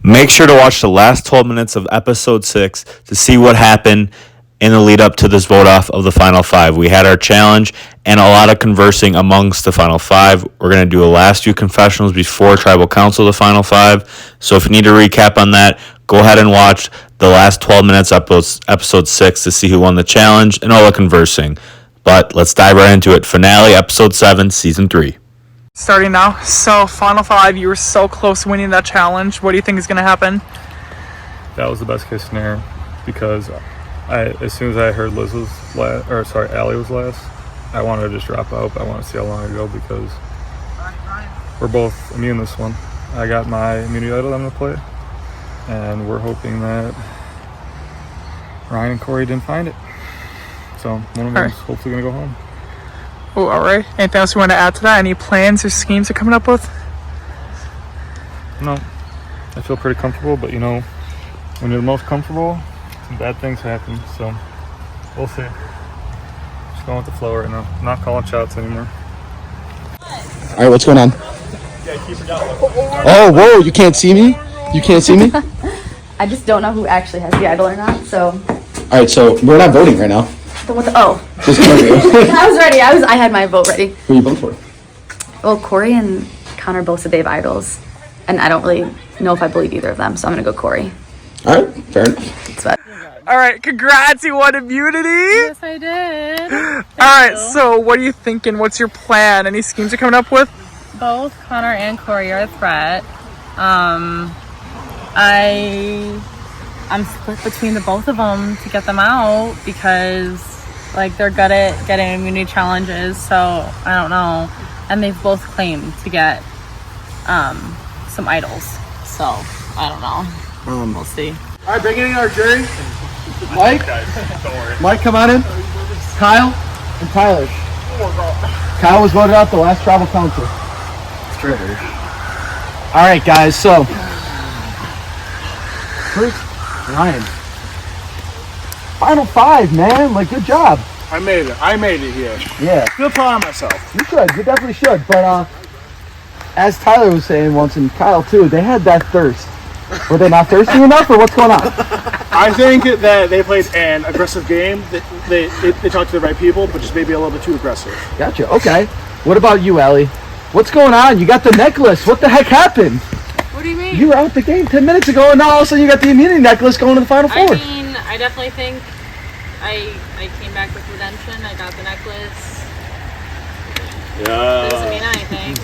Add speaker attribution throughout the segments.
Speaker 1: Make sure to watch the last 12 minutes of episode 6 to see what happened in the lead up to this vote off of the final 5. We had our challenge and a lot of conversing amongst the final 5. We're going to do a last few confessionals before tribal council, the final 5. So if you need a recap on that, go ahead and watch the last 12 minutes episode 6 to see who won the challenge and all the conversing. But let's dive right into it. Finale, episode 7, season 3.
Speaker 2: Starting now. So, final 5, you were so close to winning that challenge. What do you think is going to happen?
Speaker 3: That was the best case scenario because as soon as I heard Allie was last, I wanted to just drop out. I want to see how long I go because we're both immune this one. I got my immunity idol I'm going to play, and we're hoping that Ryan and Corey didn't find it. So one of them is hopefully going to go home.
Speaker 2: Oh, all right. Anything else you want to add to that? Any plans or schemes you're coming up with?
Speaker 3: No. I feel pretty comfortable, but when you're the most comfortable, some bad things happen. So we'll see. Just going with the flow right now. I'm not calling shots anymore.
Speaker 4: All right, what's going on? Oh, whoa, you can't see me? You can't see me?
Speaker 5: I just don't know who actually has the idol or not, so.
Speaker 4: All right, so we're not voting right now. Just
Speaker 5: I was ready. I had my vote ready.
Speaker 4: Who are you voting for?
Speaker 5: Well, Corey and Connor both said they have idols, and I don't really know if I believe either of them, so I'm gonna go Corey.
Speaker 4: All right, fair enough.
Speaker 2: All right, congrats, you won immunity.
Speaker 6: Yes, I did.
Speaker 2: All right, so what are you thinking? What's your plan? Any schemes you're coming up with?
Speaker 6: Both Connor and Corey are a threat. I'm split between the both of them to get them out because they're good at getting immunity challenges, so I don't know. And they've both claimed to get some idols, so I don't know. We'll see.
Speaker 7: All right, bring in our jury. Mike, Mike, come on in. Kyle and Tyler. Kyle was voted out the last tribal council. All right, guys. So first, Ryan. Final 5, man. Good job.
Speaker 8: I made it here.
Speaker 7: Yeah.
Speaker 8: Feel proud of myself.
Speaker 7: You should. You definitely should. But as Tyler was saying once, and Kyle too, they had that thirst. Were they not thirsty enough, or what's going on?
Speaker 8: I think that they played an aggressive game. They talked to the right people, but just maybe a little bit too aggressive.
Speaker 7: Gotcha. Okay. What about you, Allie? What's going on? You got the necklace. What the heck happened?
Speaker 6: What do you mean?
Speaker 7: You were out the game 10 minutes ago, and now all of a sudden you got the immunity necklace going to the final 4.
Speaker 6: I mean, I definitely think I came back with redemption. I got the necklace. Yeah. Doesn't mean anything.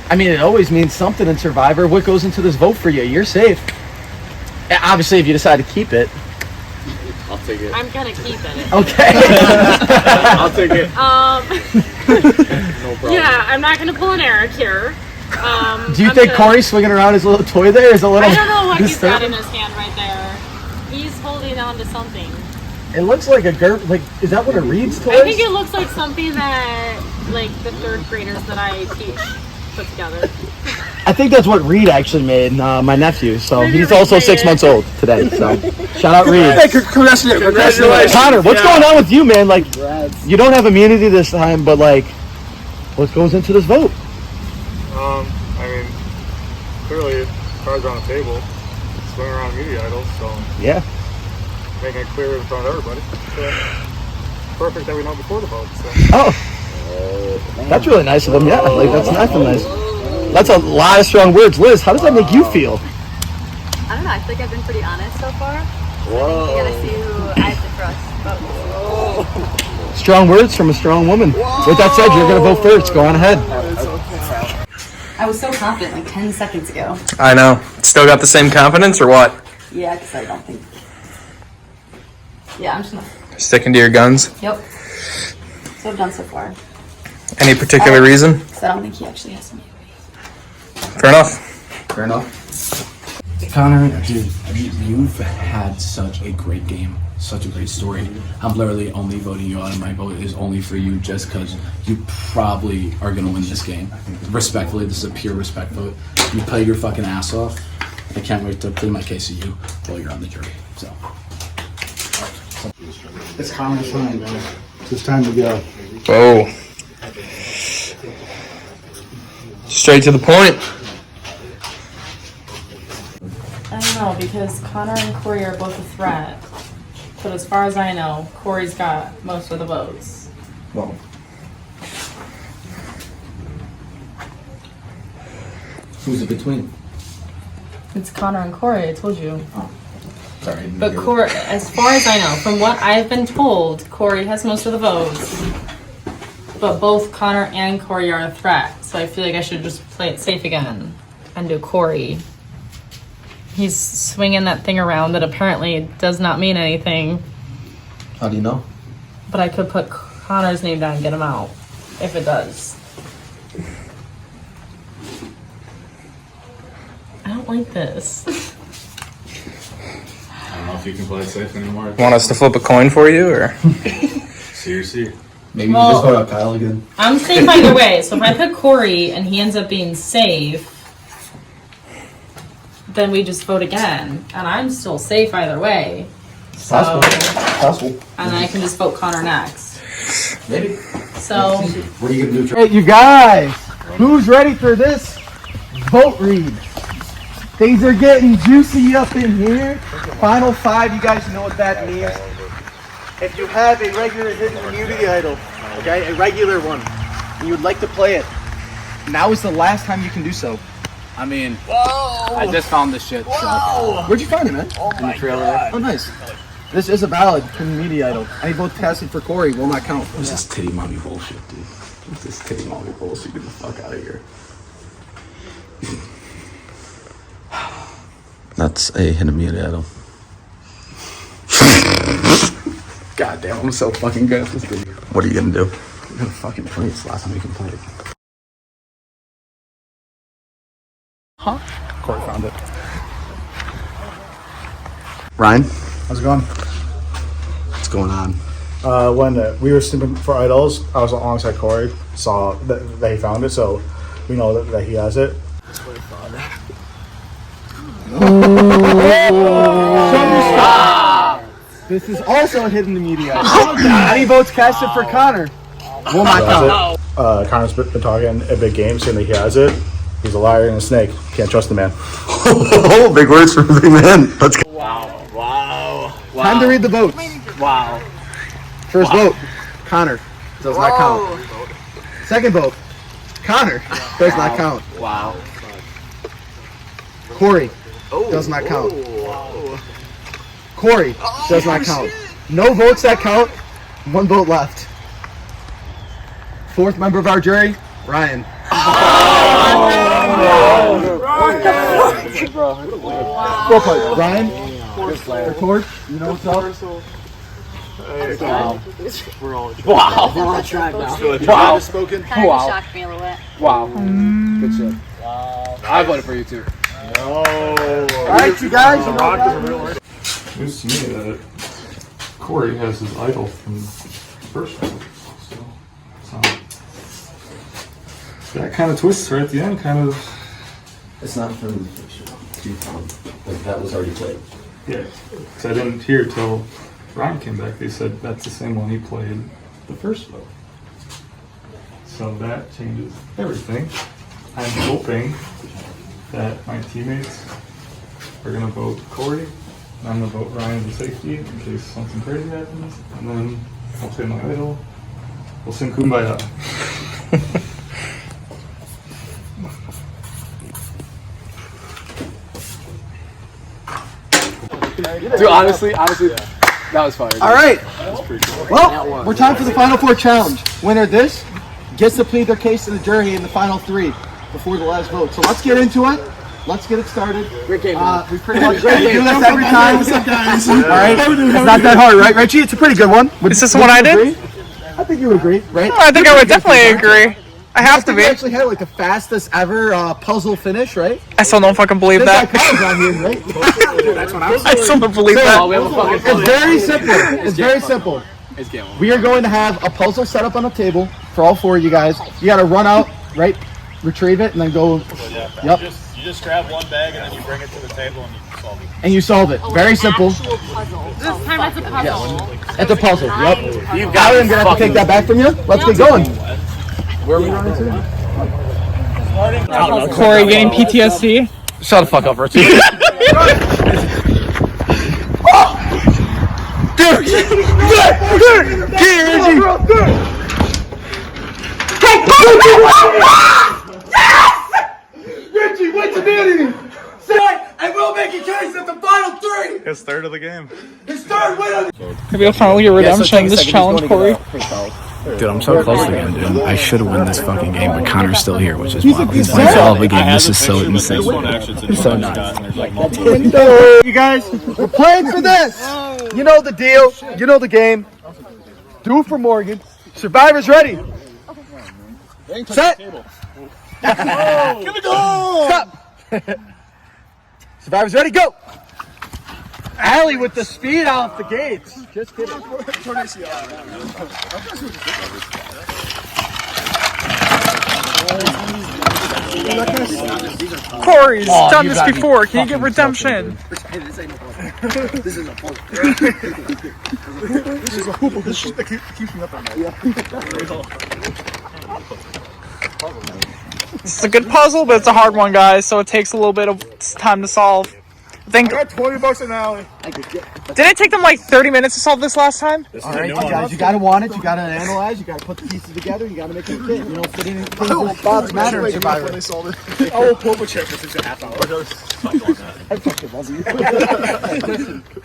Speaker 7: I mean, it always means something in Survivor. What goes into this vote for you? You're safe. Obviously, if you decide to keep it.
Speaker 8: I'll take it.
Speaker 6: I'm gonna keep it.
Speaker 7: Okay.
Speaker 8: I'll take it.
Speaker 6: No problem. Yeah, I'm not gonna pull an Eric here.
Speaker 7: Do you think Corey's swinging around his little toy there? Is a little?
Speaker 6: I don't know what he's got in his hand right there. He's holding on to something.
Speaker 7: It looks like a is that what a Reed's toy is?
Speaker 6: I think it looks like something that the 3rd graders that I teach put together.
Speaker 7: I think that's what Reed actually made, my nephew. So
Speaker 6: Maybe
Speaker 7: he's
Speaker 6: Reed
Speaker 7: also
Speaker 6: made
Speaker 7: 6
Speaker 6: it.
Speaker 7: months old today. So shout out Reed.
Speaker 8: Hey, congratulations.
Speaker 7: Connor, what's going on with you, man? You don't have immunity this time, but what goes into this vote?
Speaker 3: I mean, clearly cards are on the table, swing around immunity idols, so
Speaker 7: Yeah.
Speaker 3: making it clear in front of everybody. So, perfect that we know before the vote. So.
Speaker 7: Oh, that's really nice of him. Yeah, that's nice. That's a lot of strong words. Liz, how does that make you feel?
Speaker 5: I don't know. I feel like I've been pretty honest so far. Whoa. I think you gotta see who I have to trust. But
Speaker 7: Strong words from a strong woman. With that said, you're gonna vote first. Go on ahead.
Speaker 5: I was so confident 10 seconds ago.
Speaker 9: I know. Still got the same confidence or what?
Speaker 5: Yeah, because I don't think. Yeah, I'm just not.
Speaker 9: Sticking to your guns?
Speaker 5: Yep. So I've done so far.
Speaker 9: Any particular reason?
Speaker 5: So I don't think he actually has immunity.
Speaker 9: Fair enough.
Speaker 10: Connor, dude, you've had such a great game, such a great story. I'm literally only voting you out, and my vote is only for you just because you probably are going to win this game. Respectfully, this is a pure respect vote. You play your fucking ass off. I can't wait to plead my case to you while you're on the jury. So.
Speaker 7: It's Connor's time, man. It's time to go.
Speaker 9: Oh. Straight to the point.
Speaker 6: because Connor and Corey are both a threat. But as far as I know, Corey's got most of the votes.
Speaker 4: Well, who's it between?
Speaker 6: It's Connor and Corey, I told you.
Speaker 4: Oh, sorry.
Speaker 6: But Corey, as far as I know, from what I've been told, Corey has most of the votes. But both Connor and Corey are a threat, so I feel like I should just play it safe again and do Corey. He's swinging that thing around that apparently does not mean anything.
Speaker 4: How do you know?
Speaker 6: But I could put Connor's name down and get him out, if it does. I don't like this.
Speaker 11: I don't know if you can play it safe anymore.
Speaker 9: Want us to flip a coin for you, or?
Speaker 11: Seriously.
Speaker 4: Maybe you just vote out Kyle again.
Speaker 6: I'm safe either way, so if I pick Corey and he ends up being safe, then we just vote again. And I'm still safe either way. So,
Speaker 4: Possible.
Speaker 6: and I can just vote Connor next.
Speaker 4: Maybe.
Speaker 6: So,
Speaker 4: What are you gonna do?
Speaker 7: Hey, you guys, who's ready for this vote read? Things are getting juicy up in here. Final 5, you guys know what that means. If you have a regular hidden immunity idol, okay, a regular one, and you would like to play it, now is the last time you can do so.
Speaker 12: I mean, I just found this shit. So.
Speaker 7: Where'd you find it, man?
Speaker 12: In the trailer.
Speaker 7: Oh, nice. This is a valid hidden immunity idol. Any vote casted for Corey will not count.
Speaker 10: What's this titty mommy bullshit, dude? What's this titty mommy bullshit? Get the fuck out of here. That's a hidden immunity idol. God damn, I'm so fucking good at this thing. What are you gonna do? I'm gonna fucking play it. It's the last time you can play it.
Speaker 7: Huh? Corey found it.
Speaker 10: Ryan,
Speaker 8: How's it going?
Speaker 10: what's going on?
Speaker 8: When we were snipping for idols, I was alongside Corey, saw that he found it, so we know that he has it.
Speaker 7: This is also a hidden immunity idol. Any votes casted for Connor will not count.
Speaker 8: Connor's been talking a big game, saying that he has it. He's a liar and a snake. Can't trust the man.
Speaker 10: Oh, big words from the big man. Let's go.
Speaker 12: Wow.
Speaker 7: Time to read the votes.
Speaker 12: Wow.
Speaker 7: First vote, Connor. Does not count. Second vote, Connor. Does not count.
Speaker 12: Wow.
Speaker 7: Corey. Does not count. Corey. Does not count. No votes that count. 1 vote left. Fourth member of our jury, Ryan. Go for it, Ryan. Record. You know what's up?
Speaker 12: Wow. We're on track now. Wow.
Speaker 7: Spoken.
Speaker 5: Kind of shocked me a little bit.
Speaker 12: Wow. Good shit. I voted for you too.
Speaker 7: All right, you guys. You know
Speaker 3: News to me that Corey has his idol from the first one. So that kind of twists right at the end, kind of.
Speaker 10: It's not from the picture. Like that was already played.
Speaker 3: Yeah, because I didn't hear till Ryan came back. They said that's the same one he played the first vote. So that changes everything. I'm hoping that my teammates are going to vote Corey, and I'm going to vote Ryan for safety in case something crazy happens, and then I'll play my idol. We'll sing Kumbaya.
Speaker 12: Dude, honestly, that was fire.
Speaker 7: All right. Well, we're time for the Final 4 challenge. Winner of this gets to plead their case to the jury in the final 3 before the last vote. So let's get into it. Let's get it started.
Speaker 12: Great game.
Speaker 7: We pretty much do this every time. All right. It's not that hard, right, Richie? It's a pretty good one.
Speaker 2: Is this the one I did?
Speaker 7: I think you would agree, right?
Speaker 2: I think I would definitely agree. I have to
Speaker 7: We
Speaker 2: be.
Speaker 7: actually had like the fastest ever puzzle finish, right?
Speaker 2: I still don't fucking believe that.
Speaker 7: On here, right?
Speaker 12: That's what I was
Speaker 2: I still don't believe
Speaker 7: So,
Speaker 2: that.
Speaker 12: we have a fucking
Speaker 7: it's very simple. It's very simple.
Speaker 12: It's game over.
Speaker 7: We are going to have a puzzle set up on the table for all 4 of you guys. You got to run out, right? Retrieve it and then go. Yep.
Speaker 11: You just grab one bag and then you bring it to the table and you solve it.
Speaker 7: And you solve it. Very simple.
Speaker 5: This time it's a puzzle.
Speaker 7: It's a puzzle. Yep.
Speaker 12: You got
Speaker 7: I'm gonna have to take that back from you. Let's get going.
Speaker 12: Where are we running to?
Speaker 2: Corey getting PTSD.
Speaker 12: Shut the fuck up, Richie.
Speaker 7: Get here, Reggie! Reggie, what's the deal? And we'll make a case at the final 3!
Speaker 11: His third of the game.
Speaker 7: His third win!
Speaker 2: Maybe I'll finally get redemption this challenge, Corey.
Speaker 10: Dude, I'm so close again, dude. I should have won this fucking game, but Connor's still here, which is wild. He's playing all of a game. This is so insane. It's so nuts.
Speaker 7: You guys, we're playing for this! You know the deal. You know the game. Do it for Morgan. Survivor's ready. Set. Give it go! Stop. Survivor's ready, go! Allie with the speed off the gates. Just kidding.
Speaker 2: Corey's done this before. Can you get redemption?
Speaker 7: This is a puzzle. This is a hoop. This shit that keeps me up at night.
Speaker 2: It's a good puzzle, but it's a hard one, guys, so it takes a little bit of time to solve.
Speaker 8: I got $20 an alley.
Speaker 2: Didn't it take them like 30 minutes to solve this last time?
Speaker 7: All right, guys, you gotta want it. You gotta analyze. You gotta put the pieces together. You gotta make it fit. You know, fitting things with thoughts matter in Survivor.
Speaker 8: I will pull up a check for 6.5 hours.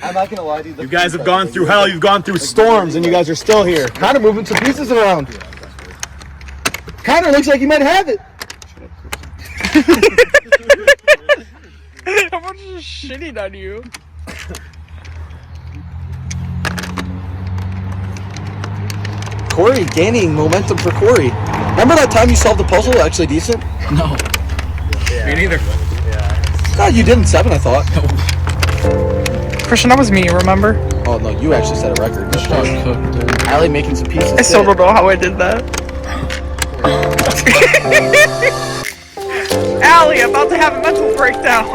Speaker 7: I'm not gonna lie to you.
Speaker 11: You guys have gone through hell. You've gone through storms, and you guys are still here.
Speaker 7: Connor moving some pieces around. Connor looks like he might have it.
Speaker 2: How much is shitting on you?
Speaker 7: Corey gaining momentum for Corey. Remember that time you solved the puzzle actually decent?
Speaker 10: No.
Speaker 11: Yeah.
Speaker 10: Me neither.
Speaker 7: No, you didn't 7, I thought.
Speaker 2: Christian, that was me, remember?
Speaker 7: Oh no, you actually set a record. Allie making some pieces.
Speaker 2: I still don't know how I did that. Allie, about to have a mental breakdown.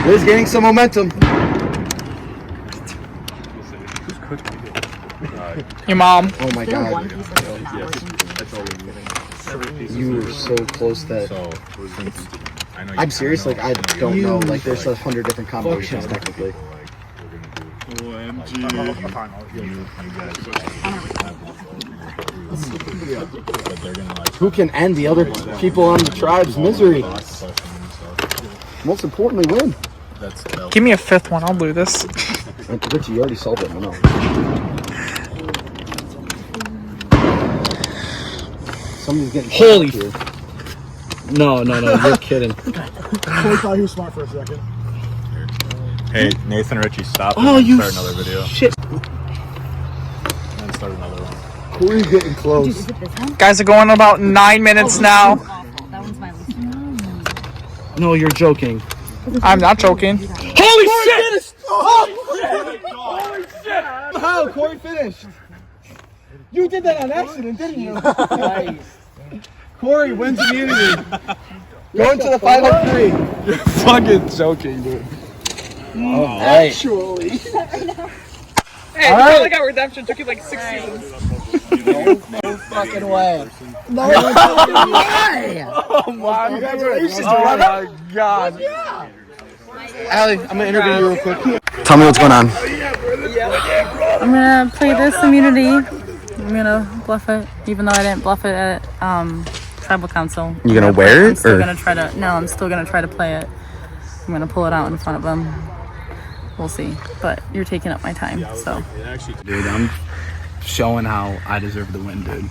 Speaker 7: Liz gaining some momentum.
Speaker 2: Your mom.
Speaker 7: Oh my god. You were so close that. I'm serious, like I don't know. Like there's 100 different combinations technically. Who can end the other people on the tribe's misery? Most importantly, win.
Speaker 10: That's
Speaker 2: Give me a fifth one. I'll do this.
Speaker 10: Richie, you already solved it. I know. Somebody's getting
Speaker 7: Holy
Speaker 10: here.
Speaker 7: No, you're kidding.
Speaker 8: Corey thought he was smart for a second.
Speaker 11: Hey, Nathan, Richie, stop.
Speaker 7: Oh, you
Speaker 11: start another video.
Speaker 7: shit.
Speaker 11: And then start another one.
Speaker 8: Corey's getting close.
Speaker 2: Guys are going about 9 minutes now.
Speaker 5: That one's my least.
Speaker 7: No, you're joking.
Speaker 2: I'm not joking.
Speaker 7: Holy shit! Holy shit! How? Corey finished. You did that on accident, didn't you? Nice. Corey wins immunity. Going to the final 3.
Speaker 3: You're fucking joking, dude.
Speaker 7: Actually.
Speaker 2: Hey, you probably got redemption. Took you like 6 seasons.
Speaker 7: No fucking way.
Speaker 8: No
Speaker 7: fucking
Speaker 8: way!
Speaker 3: Oh my
Speaker 8: Congratulations,
Speaker 3: Oh my god.
Speaker 7: Allie, I'm gonna interview you real quick.
Speaker 10: Tell me what's going on.
Speaker 6: I'm gonna play this immunity. I'm gonna bluff it, even though I didn't bluff it at tribal council.
Speaker 10: You gonna wear it?
Speaker 6: I'm still
Speaker 10: Or?
Speaker 6: gonna try to. No, I'm still gonna try to play it. I'm gonna pull it out in front of them. We'll see. But you're taking up my time, so.
Speaker 10: Dude, I'm showing how I deserve the win, dude.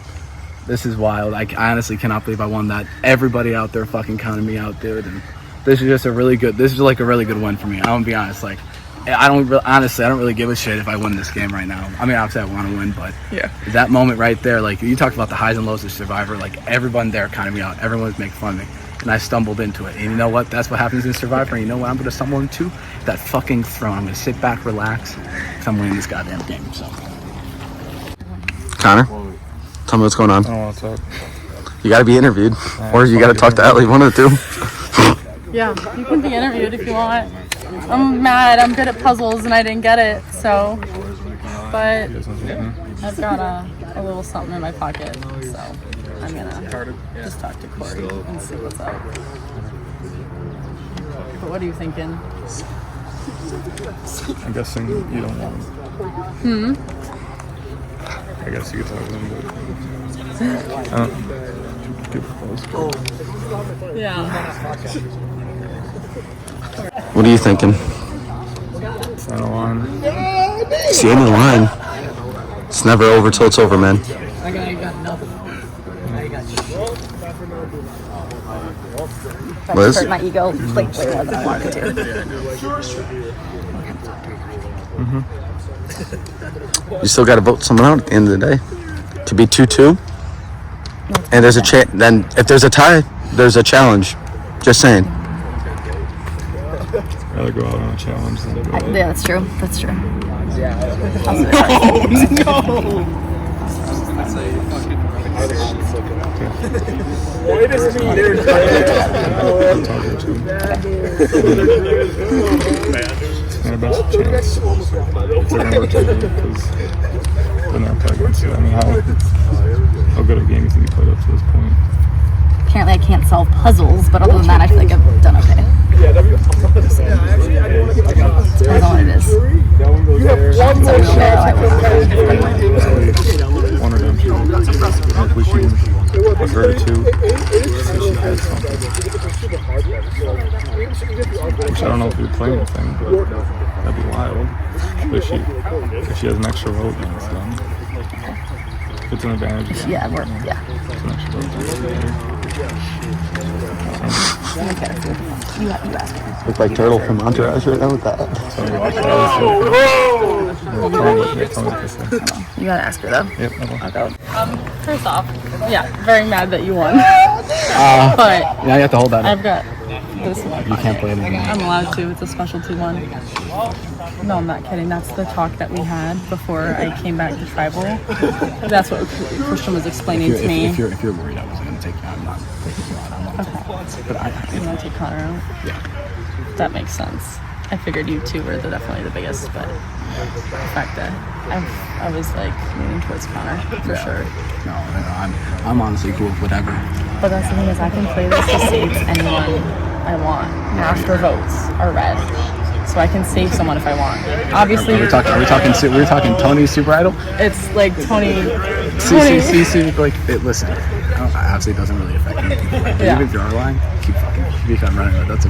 Speaker 10: This is wild. I honestly cannot believe I won that. Everybody out there fucking counted me out, dude. And this is just a really good. This is like a really good win for me. I'm gonna be honest. Like, I don't really give a shit if I win this game right now. I mean, obviously I want to win, but
Speaker 2: yeah,
Speaker 10: that moment right there, like you talked about the highs and lows of Survivor. Like everyone there counted me out. Everyone was making fun of me, and I stumbled into it. And you know what? That's what happens in Survivor. And you know what? I'm gonna stumble into that fucking throne. I'm gonna sit back, relax, because I'm winning this goddamn game. So, Connor, tell me what's going on.
Speaker 3: I don't want to talk.
Speaker 10: You gotta be interviewed, or you gotta talk to Ellie. One of the two.
Speaker 6: Yeah, you can be interviewed if you want. I'm mad. I'm good at puzzles and I didn't get it, so. But I've got a little something in my pocket, so I'm gonna just talk to Corey and see what's up. But what are you thinking?
Speaker 3: I'm guessing you don't want him. I guess you could talk to him, but I don't give a fuck.
Speaker 6: Yeah.
Speaker 10: What are you thinking?
Speaker 3: Sign a line.
Speaker 10: See any line? It's never over till it's over, man.
Speaker 12: I got nothing.
Speaker 10: Liz?
Speaker 5: Hurt my ego like way more than I wanted to.
Speaker 10: You still gotta vote someone out at the end of the day. Could be 2-2. And there's a then if there's a tie, there's a challenge. Just saying.
Speaker 3: I'd rather go out on a challenge than go out.
Speaker 5: Yeah, that's true. That's true.
Speaker 7: Wait a minute.
Speaker 3: I'm talking to him. It's not about the chance. It's like an opportunity because they're not playing against you. I mean, how good a game do you think you played up to this point?
Speaker 5: Apparently I can't solve puzzles, but other than that I feel like I've done okay. Depends on what it is.
Speaker 3: One redemption. Like we should put her to 2. So she had something. Which I don't know if you'd play anything, but that'd be wild. But if she has an extra vote, then it's done. If it's an advantage, then
Speaker 5: Yeah,
Speaker 3: it's an extra vote.
Speaker 5: You asked me.
Speaker 10: Look like Turtle from Entourage right now with that.
Speaker 6: You gotta ask her though.
Speaker 3: Yep,
Speaker 6: I'll go. First off, yeah, very mad that you won. But
Speaker 10: Yeah, you have to hold that.
Speaker 6: I've got this one.
Speaker 10: You can't play it anymore.
Speaker 6: I'm allowed to. It's a specialty one. No, I'm not kidding. That's the talk that we had before I came back to tribal. That's what Christian was explaining to me.
Speaker 10: If you're worried, I wasn't gonna take you. I'm not taking you out.
Speaker 6: Okay. But you want to take Connor out?
Speaker 10: Yeah.
Speaker 6: That makes sense. I figured you two were definitely the biggest, but the fact that I was like leaning towards Connor for sure.
Speaker 10: No, I'm honestly cool with whatever.
Speaker 6: But that's the thing is I can play this to save anyone I want after votes are read. So I can save someone if I want. Obviously,
Speaker 10: Are we talking Tony Super Idol?
Speaker 6: it's like Tony.
Speaker 10: CC, like, listen, obviously it doesn't really affect me.
Speaker 6: Yeah.
Speaker 10: Even if you're lying, keep fucking. to be fair, I'm running. That's a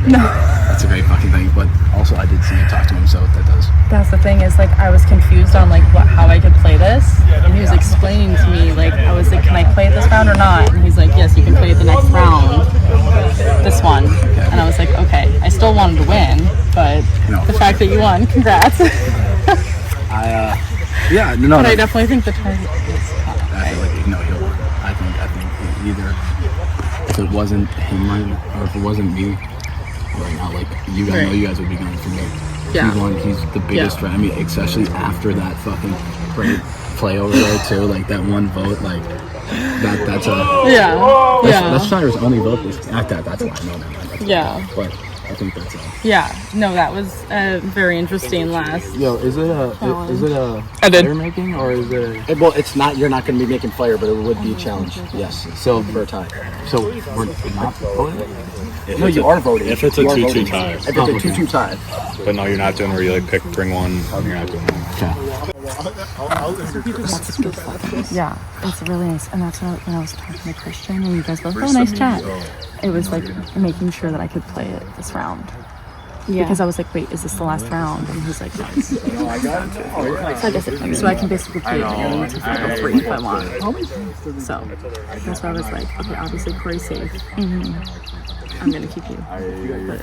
Speaker 10: great fucking thing. But also, I did see you talk to him, so that does.
Speaker 6: That's the thing is, like, I was confused on, like, how I could play this. And he was explaining to me, like, I was like, can I play it this round or not? And he's like, yes, you can play it the next round. This one. And I was like, okay. I still wanted to win, but the fact that you won, congrats.
Speaker 10: But I
Speaker 6: definitely think the target is
Speaker 10: I feel like, he'll win. I think either if it wasn't him or if it wasn't me right now, like, you guys know you guys would be going for me.
Speaker 6: Yeah.
Speaker 10: He's the biggest friend. I mean, especially after that fucking great play over there too, like that one vote, like that's Shire's only vote. That's why I know that. But I think that's
Speaker 6: that was very interesting last.
Speaker 10: Yo, is it a fire making or is it? Well, it's not. You're not going to be making fire, but it would be a challenge. Yes. So for a tie. So we're not voting. No, you are voting.
Speaker 3: If it's a 2-2 tie.
Speaker 10: If it's a 2-2 tie.
Speaker 3: But no, you're not doing where you like bring one. You're not doing that.
Speaker 6: Yeah, it's really nice, and that's when I was talking to Christian, and you guys both had a nice chat. It was like making sure that I could play it this round. Yeah. Because I was like, wait, is this the last round? And he's like, yes. So I guess so I can basically play it again to final 3 if I want. So that's why I was like, okay, obviously Corey's safe. I'm gonna keep you. But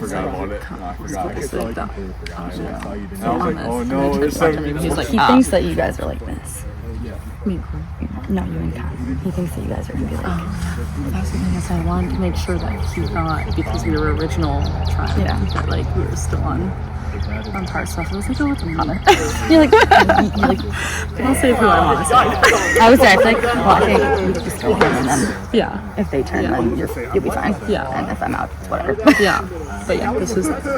Speaker 6: it's like, he's like, he thinks that you guys are like this. Me, no, you and Kyle. He thinks that you guys are gonna be like. That's the thing is, I wanted to make sure that he thought, because we were original tribe, that like we were still on par stuff. I was like, oh, what's a Connor? you're like, I'll say who I want to say. I was there. I was like, well, I think we just go him, and then if they turn, then you'll be fine. Yeah, and if I'm out, it's whatever. But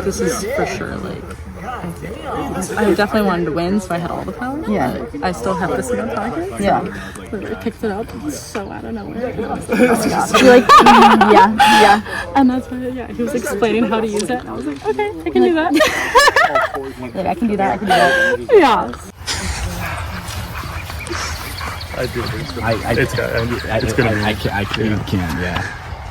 Speaker 6: this is for sure like. I definitely wanted to win, so I had all the power. Yeah. But I still have this in my pocket. So I picked it up so out of nowhere. And I was like, oh my God. You're like, yeah. And that's why, he was explaining how to use it. And I was like, okay, I can do that. I can do that. Yeah.
Speaker 3: I do.
Speaker 10: It's gonna be. I can't. Yeah.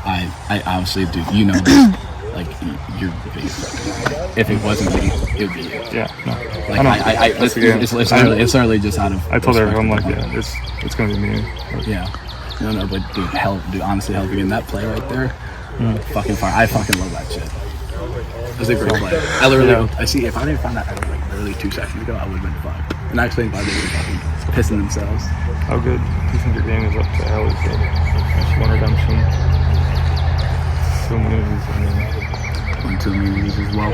Speaker 10: I obviously do. You know this. Like, you're the biggest. If it wasn't me, it would be you.
Speaker 3: Yeah, no.
Speaker 10: Like, it's literally just out of.
Speaker 3: I told everyone, like, it's gonna be me.
Speaker 10: Yeah. No, but dude, honestly, helping in that play right there, fucking fire. I fucking love that shit. It was a great play. I literally, I see, if I didn't find that out like literally 2 seconds ago, I would have been fucked. And I actually thought they were fucking pissing themselves.
Speaker 3: How good do you think your game is up to Allie's? One redemption. So many of these,
Speaker 10: on 2 movies as well.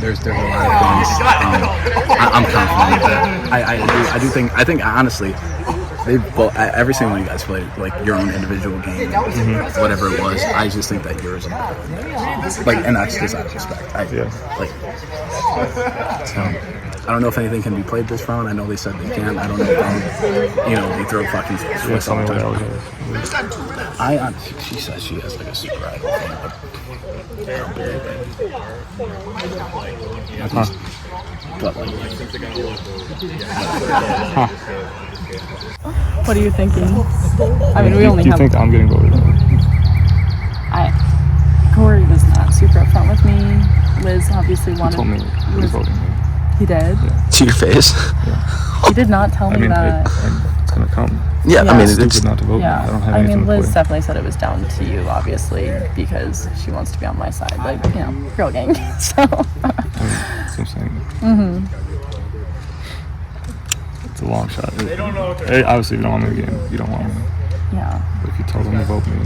Speaker 10: There's a lot of things. I'm confident with that. I do think. I think honestly, they both. Every single one of you guys played like your own individual game, whatever it was. I just think that yours, like, and that's just out of respect. I don't know if anything can be played this round. I know they said they can. I don't know if they throw fucking Swiss on the she says she has like a super idol thing, but I don't believe it. But like,
Speaker 6: what are you thinking? I mean, we only
Speaker 3: do you
Speaker 6: have.
Speaker 3: think I'm getting voted?
Speaker 6: Corey was not super upfront with me. Liz obviously wanted.
Speaker 3: He told me he was voting me.
Speaker 6: He did?
Speaker 10: Yeah. To your face.
Speaker 6: Yeah. He did not tell me that.
Speaker 3: It's gonna come.
Speaker 10: Yeah, I mean, it's
Speaker 3: stupid not to vote.
Speaker 6: Yeah.
Speaker 3: I don't have anything to
Speaker 6: Liz
Speaker 3: play.
Speaker 6: definitely said it was down to you, obviously, because she wants to be on my side. Like, girl gang. So.
Speaker 3: That's what I'm saying. It's a long shot. Obviously, if you don't want me in the game, you don't want me.
Speaker 6: Yeah.
Speaker 3: But if you tell them to vote me,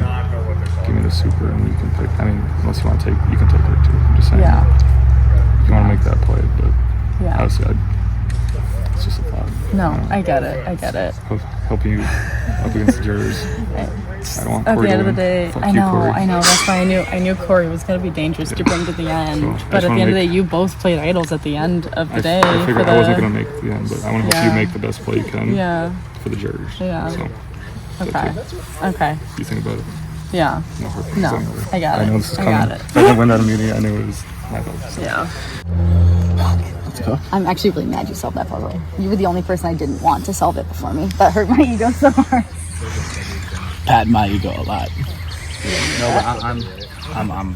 Speaker 3: give me the super, and you can pick. I mean, unless you want to take, you can take her too. I'm just saying.
Speaker 6: Yeah.
Speaker 3: If you want to make that play, but obviously, it's just a thought.
Speaker 6: No, I get it.
Speaker 3: Helping you up against the jurors. I don't want Corey
Speaker 6: at the end of the day,
Speaker 3: Fuck
Speaker 6: I
Speaker 3: you,
Speaker 6: know.
Speaker 3: Corey.
Speaker 6: That's why I knew Corey was going to be dangerous to bring to the end. But at the end of the day, you both played idols at the end of the day.
Speaker 3: I figured I wasn't going to make it to the end, but I want to help you make the best play you can for the jurors.
Speaker 6: Yeah.
Speaker 3: So,
Speaker 6: okay.
Speaker 3: You think about it.
Speaker 6: Yeah. No, I got it.
Speaker 3: I know this is coming.
Speaker 6: I got it.
Speaker 3: If I didn't win that immunity, I knew it was my fault. So.
Speaker 6: Yeah.
Speaker 5: I'm actually really mad you solved that puzzle. You were the only person I didn't want to solve it before me. That hurt my ego so hard.
Speaker 10: Pat my ego a lot. No, but I'm going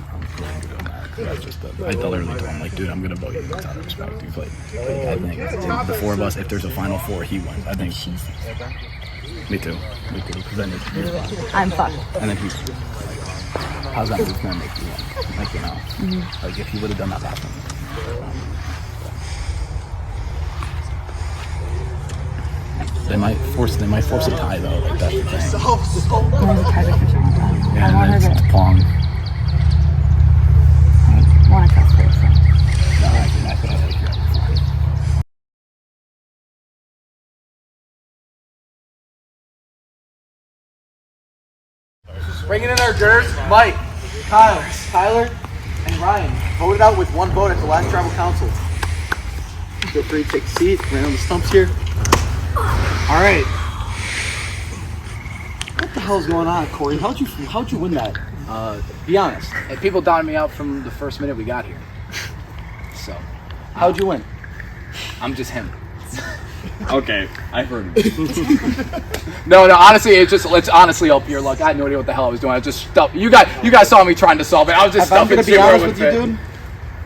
Speaker 10: to go mad. That's just I literally told him, like, dude, I'm going to vote you out of respect. Dude, like, I think the four of us, if there's a final four, he wins. I think. Me too. Because then
Speaker 5: I'm fucked.
Speaker 10: And then he's like, how's that move going to make you win? Like, you know, like if he would have done that last time. They might force a tie though. Like that's the thing.
Speaker 5: There's a tiebreaker song.
Speaker 10: Yeah, and then it's Pong.
Speaker 5: I want to trust it.
Speaker 10: No, I feel like you're
Speaker 7: Bringing in our girls, Mike, Kyle, Tyler, and Ryan voted out with one vote at the last tribal council. Feel free to take a seat, right on the stumps here. All right. What the hell's going on, Corey? How'd you win that? Be honest.
Speaker 12: Hey, people downed me out from the first minute we got here. So,
Speaker 7: How'd you win?
Speaker 12: I'm just him.
Speaker 13: Okay, I heard him.
Speaker 12: No, honestly, it's honestly all pure luck. I had no idea what the hell I was doing. I just stuffed. You guys saw me trying to solve it. I was just
Speaker 7: If I'm
Speaker 12: stuffing
Speaker 7: gonna be
Speaker 12: shit where it
Speaker 7: honest
Speaker 12: would
Speaker 7: with you,
Speaker 12: fit.
Speaker 7: dude,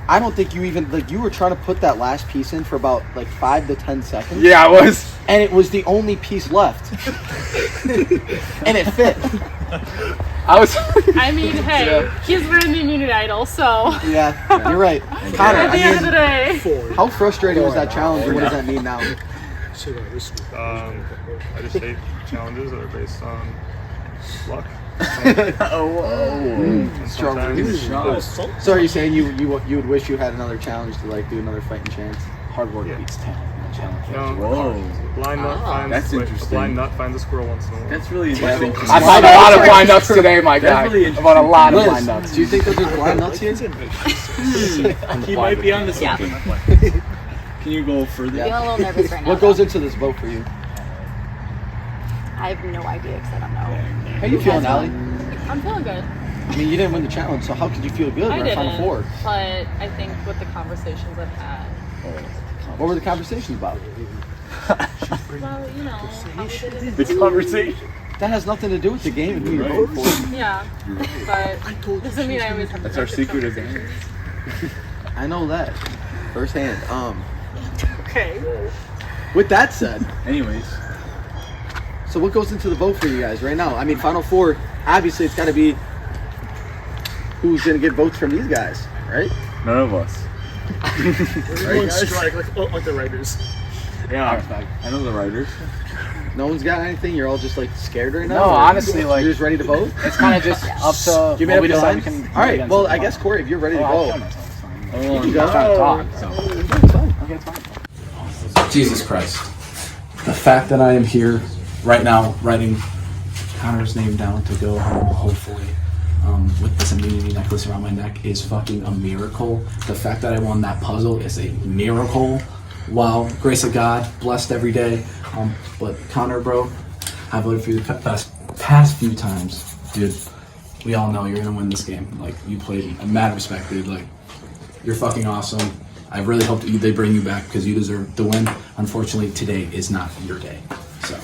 Speaker 7: I don't think you even you were trying to put that last piece in for about 5 to 10 seconds.
Speaker 12: Yeah, I was.
Speaker 7: And it was the only piece left. And it fit.
Speaker 12: I was.
Speaker 6: I mean, hey, he's wearing the immunity idol, so.
Speaker 7: Yeah, you're right. Connor,
Speaker 6: At the end of the day.
Speaker 7: how frustrating was that challenge, and what does that mean now?
Speaker 3: I just hate challenges that are based on luck.
Speaker 7: Strong. So are you saying you would wish you had another challenge to do another fighting chance?
Speaker 10: hard work beats talent. Challenge.
Speaker 3: No, blind nut finds
Speaker 13: that's interesting.
Speaker 3: A blind nut finds a squirrel once in a while.
Speaker 13: That's really interesting.
Speaker 12: I found a lot of blind nuts today, my guy.
Speaker 13: Really
Speaker 12: I found a lot of
Speaker 7: Liz,
Speaker 12: blind nuts.
Speaker 7: do you think there's blind nuts here?
Speaker 13: He might be on to something. Can you go further?
Speaker 5: I'm feeling a little nervous right now.
Speaker 7: What goes into this vote for you?
Speaker 5: I have no idea because I don't know.
Speaker 7: How you feeling, Allie?
Speaker 6: I'm feeling good.
Speaker 7: I mean, you didn't win the challenge, so how could you feel good?
Speaker 6: I
Speaker 7: We're at Final
Speaker 6: didn't,
Speaker 7: Four.
Speaker 6: but I think with the conversations I've had,
Speaker 7: What were the conversations about?
Speaker 6: well, you know, how we did it.
Speaker 13: The conversation.
Speaker 7: That has nothing to do with the game and who you voted for.
Speaker 6: Yeah, but doesn't mean I always have to.
Speaker 13: That's our secret advantage.
Speaker 7: I know that firsthand.
Speaker 6: Okay.
Speaker 7: With that said,
Speaker 13: Anyways,
Speaker 7: so what goes into the vote for you guys right now? I mean, Final Four, obviously it's got to be who's going to get votes from these guys, right?
Speaker 13: none of us.
Speaker 8: We're going strike like the writers.
Speaker 13: Yeah, I know the writers.
Speaker 7: No one's got anything? You're all just scared right now?
Speaker 12: No,
Speaker 7: Or
Speaker 12: honestly,
Speaker 7: you're just ready to vote?
Speaker 12: it's kind of just up to
Speaker 7: You made
Speaker 12: what
Speaker 7: up
Speaker 12: we
Speaker 7: your
Speaker 12: decide we
Speaker 7: minds?
Speaker 12: can.
Speaker 7: All right, well, I guess, Corey, if you're ready to vote.
Speaker 12: I'm trying to talk, so.
Speaker 7: Okay, it's fine.
Speaker 10: Jesus Christ. The fact that I am here right now writing Connor's name down to go home, hopefully, with this immunity necklace around my neck is fucking a miracle. The fact that I won that puzzle is a miracle. Wow, grace of God, blessed every day. But Connor, bro, I voted for you the past few times. Dude, we all know you're gonna win this game. Like, you played mad respect, dude. Like, you're fucking awesome. I really hope that they bring you back because you deserve the win. Unfortunately, today is not your day. So.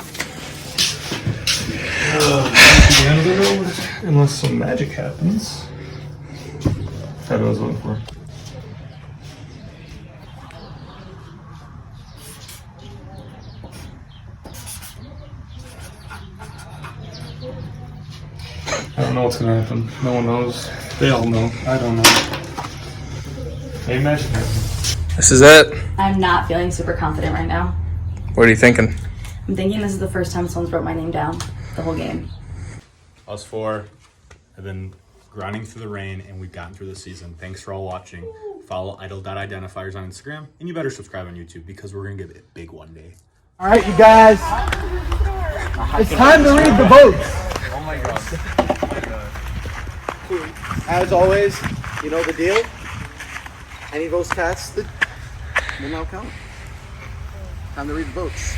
Speaker 3: Unless some magic happens. That's what I was looking for. I don't know what's gonna happen. No one knows. They all know. I don't know. Maybe magic happens.
Speaker 9: This is it.
Speaker 5: I'm not feeling super confident right now.
Speaker 9: What are you thinking?
Speaker 5: I'm thinking this is the first time someone's wrote my name down the whole game.
Speaker 1: Us four have been grinding through the rain, and we've gotten through the season. Thanks for all watching. Follow idle.identifiers on Instagram, and you better subscribe on YouTube because we're going to get it big one day.
Speaker 7: All right, you guys. It's time to read the votes.
Speaker 13: Oh my god.
Speaker 7: As always, you know the deal. Any votes cast will now count. Time to read the votes.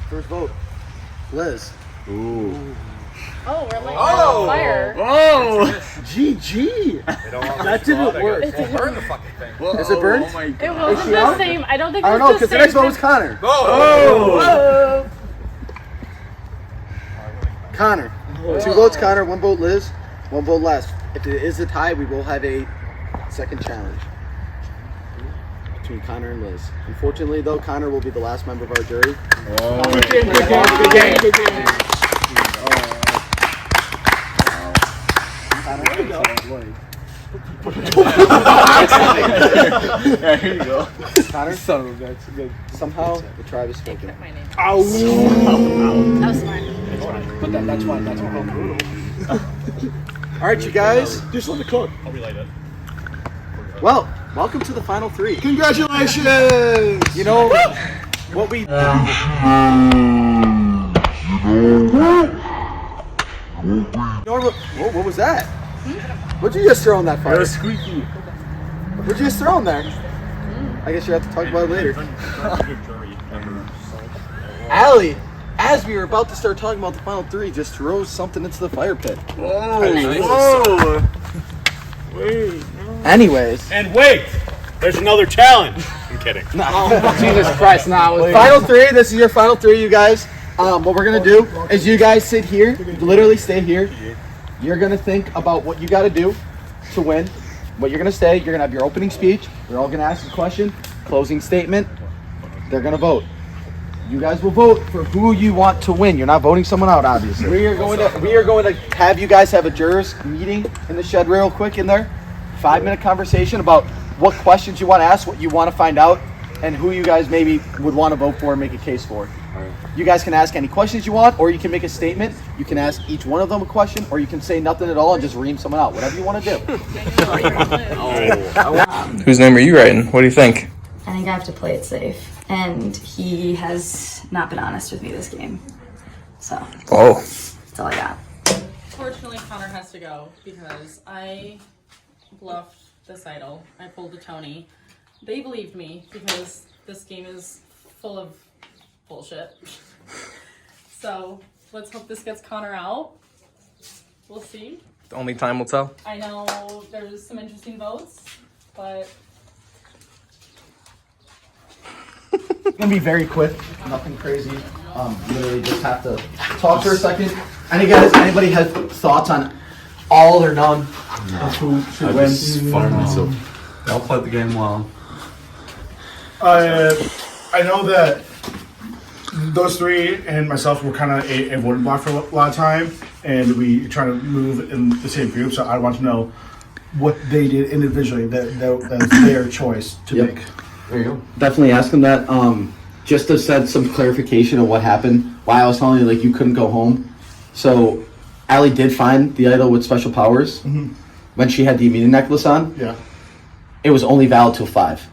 Speaker 7: First vote, Liz.
Speaker 13: Ooh.
Speaker 6: Oh, we're like on fire.
Speaker 13: Oh!
Speaker 7: GG. That didn't work.
Speaker 11: Burn the fucking thing.
Speaker 7: Is it burnt?
Speaker 13: Oh my god.
Speaker 6: It wasn't the same. I don't think
Speaker 7: I
Speaker 6: it
Speaker 7: don't
Speaker 6: was
Speaker 7: know,
Speaker 6: the
Speaker 7: because the
Speaker 6: same.
Speaker 7: next vote was Connor.
Speaker 13: Oh!
Speaker 7: Connor. 2 votes, Connor. 1 vote, Liz. One vote less. If it is a tie, we will have a second challenge between Connor and Liz. Unfortunately, though, Connor will be the last member of our jury.
Speaker 12: Good game.
Speaker 7: There you go.
Speaker 12: There you go.
Speaker 7: Connor, son of a bitch. Good. Somehow the tribe is spoken.
Speaker 5: That was smart.
Speaker 7: That's fine. All right, you guys.
Speaker 8: Just let it cook.
Speaker 11: I'll relay that.
Speaker 7: Well, welcome to the final three.
Speaker 8: Congratulations!
Speaker 7: You know what we. What was that? What'd you just throw in that fire?
Speaker 3: It was squeaky.
Speaker 7: What'd you just throw in there? I guess you have to talk about it later. Allie, as we were about to start talking about the final three, just throw something into the fire pit.
Speaker 11: Whoa!
Speaker 7: Wait. Anyways.
Speaker 11: And wait! There's another challenge. I'm kidding.
Speaker 12: Jesus Christ, no.
Speaker 7: Final three. This is your final three, you guys. What we're going to do is you guys sit here, literally stay here. You're going to think about what you got to do to win. What you're going to say. You're going to have your opening speech. You're all going to ask a question. Closing statement. They're going to vote. You guys will vote for who you want to win. You're not voting someone out, obviously. We are going to have you guys have a jurors meeting in the shed real quick in there. 5-minute conversation about what questions you want to ask, what you want to find out, and who you guys maybe would want to vote for and make a case for. You guys can ask any questions you want, or you can make a statement. You can ask each one of them a question, or you can say nothing at all and just ream someone out. Whatever you want to do.
Speaker 9: Whose name are you writing? What do you think?
Speaker 5: I think I have to play it safe. And he has not been honest with me this game. So.
Speaker 9: Oh.
Speaker 5: That's all I got.
Speaker 6: Fortunately, Connor has to go because I bluffed this idol. I pulled a Tony. They believed me because this game is full of bullshit. So let's hope this gets Connor out. We'll see.
Speaker 9: Only time will tell.
Speaker 6: I know there's some interesting votes, but
Speaker 7: It's gonna be very quick, nothing crazy. Literally just have to talk for a second. Anybody has thoughts on all or none of who should win?
Speaker 3: Fire myself. I'll play the game well.
Speaker 8: I know that those three and myself were kind of a voting block for a lot of time, and we try to move in the same group. So I want to know what they did individually that's their choice to make.
Speaker 7: There you go. Definitely ask them that. Just to set some clarification of what happened, why I was telling you like you couldn't go home. So Allie did find the idol with special powers when she had the immunity necklace on.
Speaker 8: Yeah.
Speaker 7: It was only valid till 5.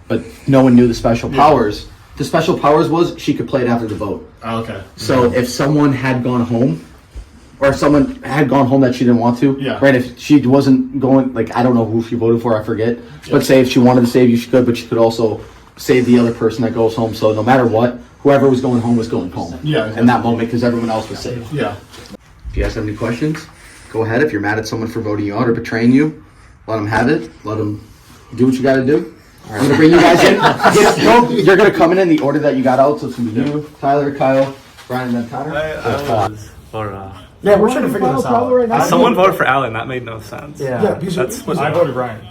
Speaker 7: But no one knew the special powers. The special powers was she could play it after the vote.
Speaker 8: Oh, okay.
Speaker 7: So if someone had gone home, or someone had gone home that she didn't want to, right? If she wasn't going, like I don't know who she voted for, I forget. But say if she wanted to save you, she could, but she could also save the other person that goes home. So no matter what, whoever was going home was going home.
Speaker 8: Yeah.
Speaker 7: In that moment, because everyone else was safe.
Speaker 8: Yeah.
Speaker 7: If you guys have any questions, go ahead. If you're mad at someone for voting you out or betraying you, let them have it. Let them do what you got to do. I'm going to bring you guys in. You're going to come in the order that you got out. So it's going to be you, Tyler, Kyle, Brian, and then Connor.
Speaker 3: I was voted off.
Speaker 8: Yeah, we're trying to figure this out. Right now.
Speaker 3: Someone voted for Allie, and that made no sense.
Speaker 8: Yeah,
Speaker 3: that's what I voted Brian.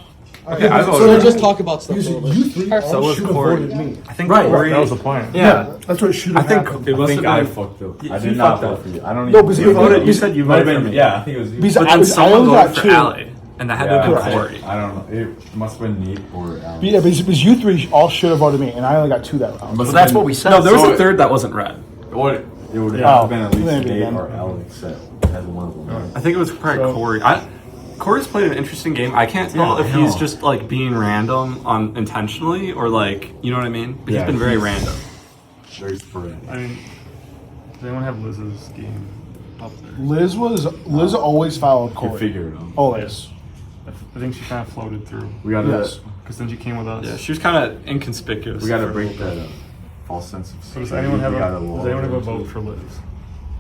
Speaker 3: Okay, I voted.
Speaker 7: So then just talk about stuff.
Speaker 8: You three
Speaker 3: So was Corey.
Speaker 8: me.
Speaker 3: I think
Speaker 8: Right.
Speaker 3: Corey.
Speaker 8: That
Speaker 3: was the plan.
Speaker 8: Yeah, that's what should have happened.
Speaker 3: It must have been.
Speaker 13: I fucked up. I did
Speaker 3: You
Speaker 13: not
Speaker 3: fucked
Speaker 13: vote
Speaker 3: up.
Speaker 13: for you. I don't
Speaker 8: No,
Speaker 13: even.
Speaker 8: because
Speaker 3: You voted. You said you voted for me.
Speaker 13: Yeah, I think it was you.
Speaker 8: Because
Speaker 3: But then
Speaker 8: I
Speaker 3: someone
Speaker 8: only
Speaker 3: voted
Speaker 8: got
Speaker 3: for
Speaker 8: 2.
Speaker 3: Allie, and that had to have been Corey.
Speaker 13: I don't know. It must have been Nate or Allie.
Speaker 8: Yeah, because you three all should have voted me, and I only got 2 that round.
Speaker 13: Must
Speaker 3: Well,
Speaker 13: have
Speaker 3: that's
Speaker 13: been-
Speaker 3: what we said. No, there was a third that wasn't red.
Speaker 13: What? It would
Speaker 8: Yeah.
Speaker 13: have been at least
Speaker 8: Maybe
Speaker 13: Nate
Speaker 8: then.
Speaker 13: or Alex that had one of them.
Speaker 3: I think it was probably Corey. Corey's played an interesting game. I can't tell if he's just like being random on intentionally or like, you know what I mean? But he's been very random.
Speaker 13: Very sporadic.
Speaker 3: I mean, does anyone have Liz's game up there?
Speaker 8: Liz always followed Corey.
Speaker 13: You figure it out.
Speaker 8: Always.
Speaker 3: I think she kind of floated through.
Speaker 13: We gotta.
Speaker 8: Yes.
Speaker 3: Because then she came with us. Yeah, she was kind of inconspicuous.
Speaker 13: We gotta break that false sense of
Speaker 3: So
Speaker 13: security.
Speaker 3: does anyone have
Speaker 13: We gotta
Speaker 3: a
Speaker 13: lower
Speaker 3: vote
Speaker 13: it.
Speaker 3: for Liz?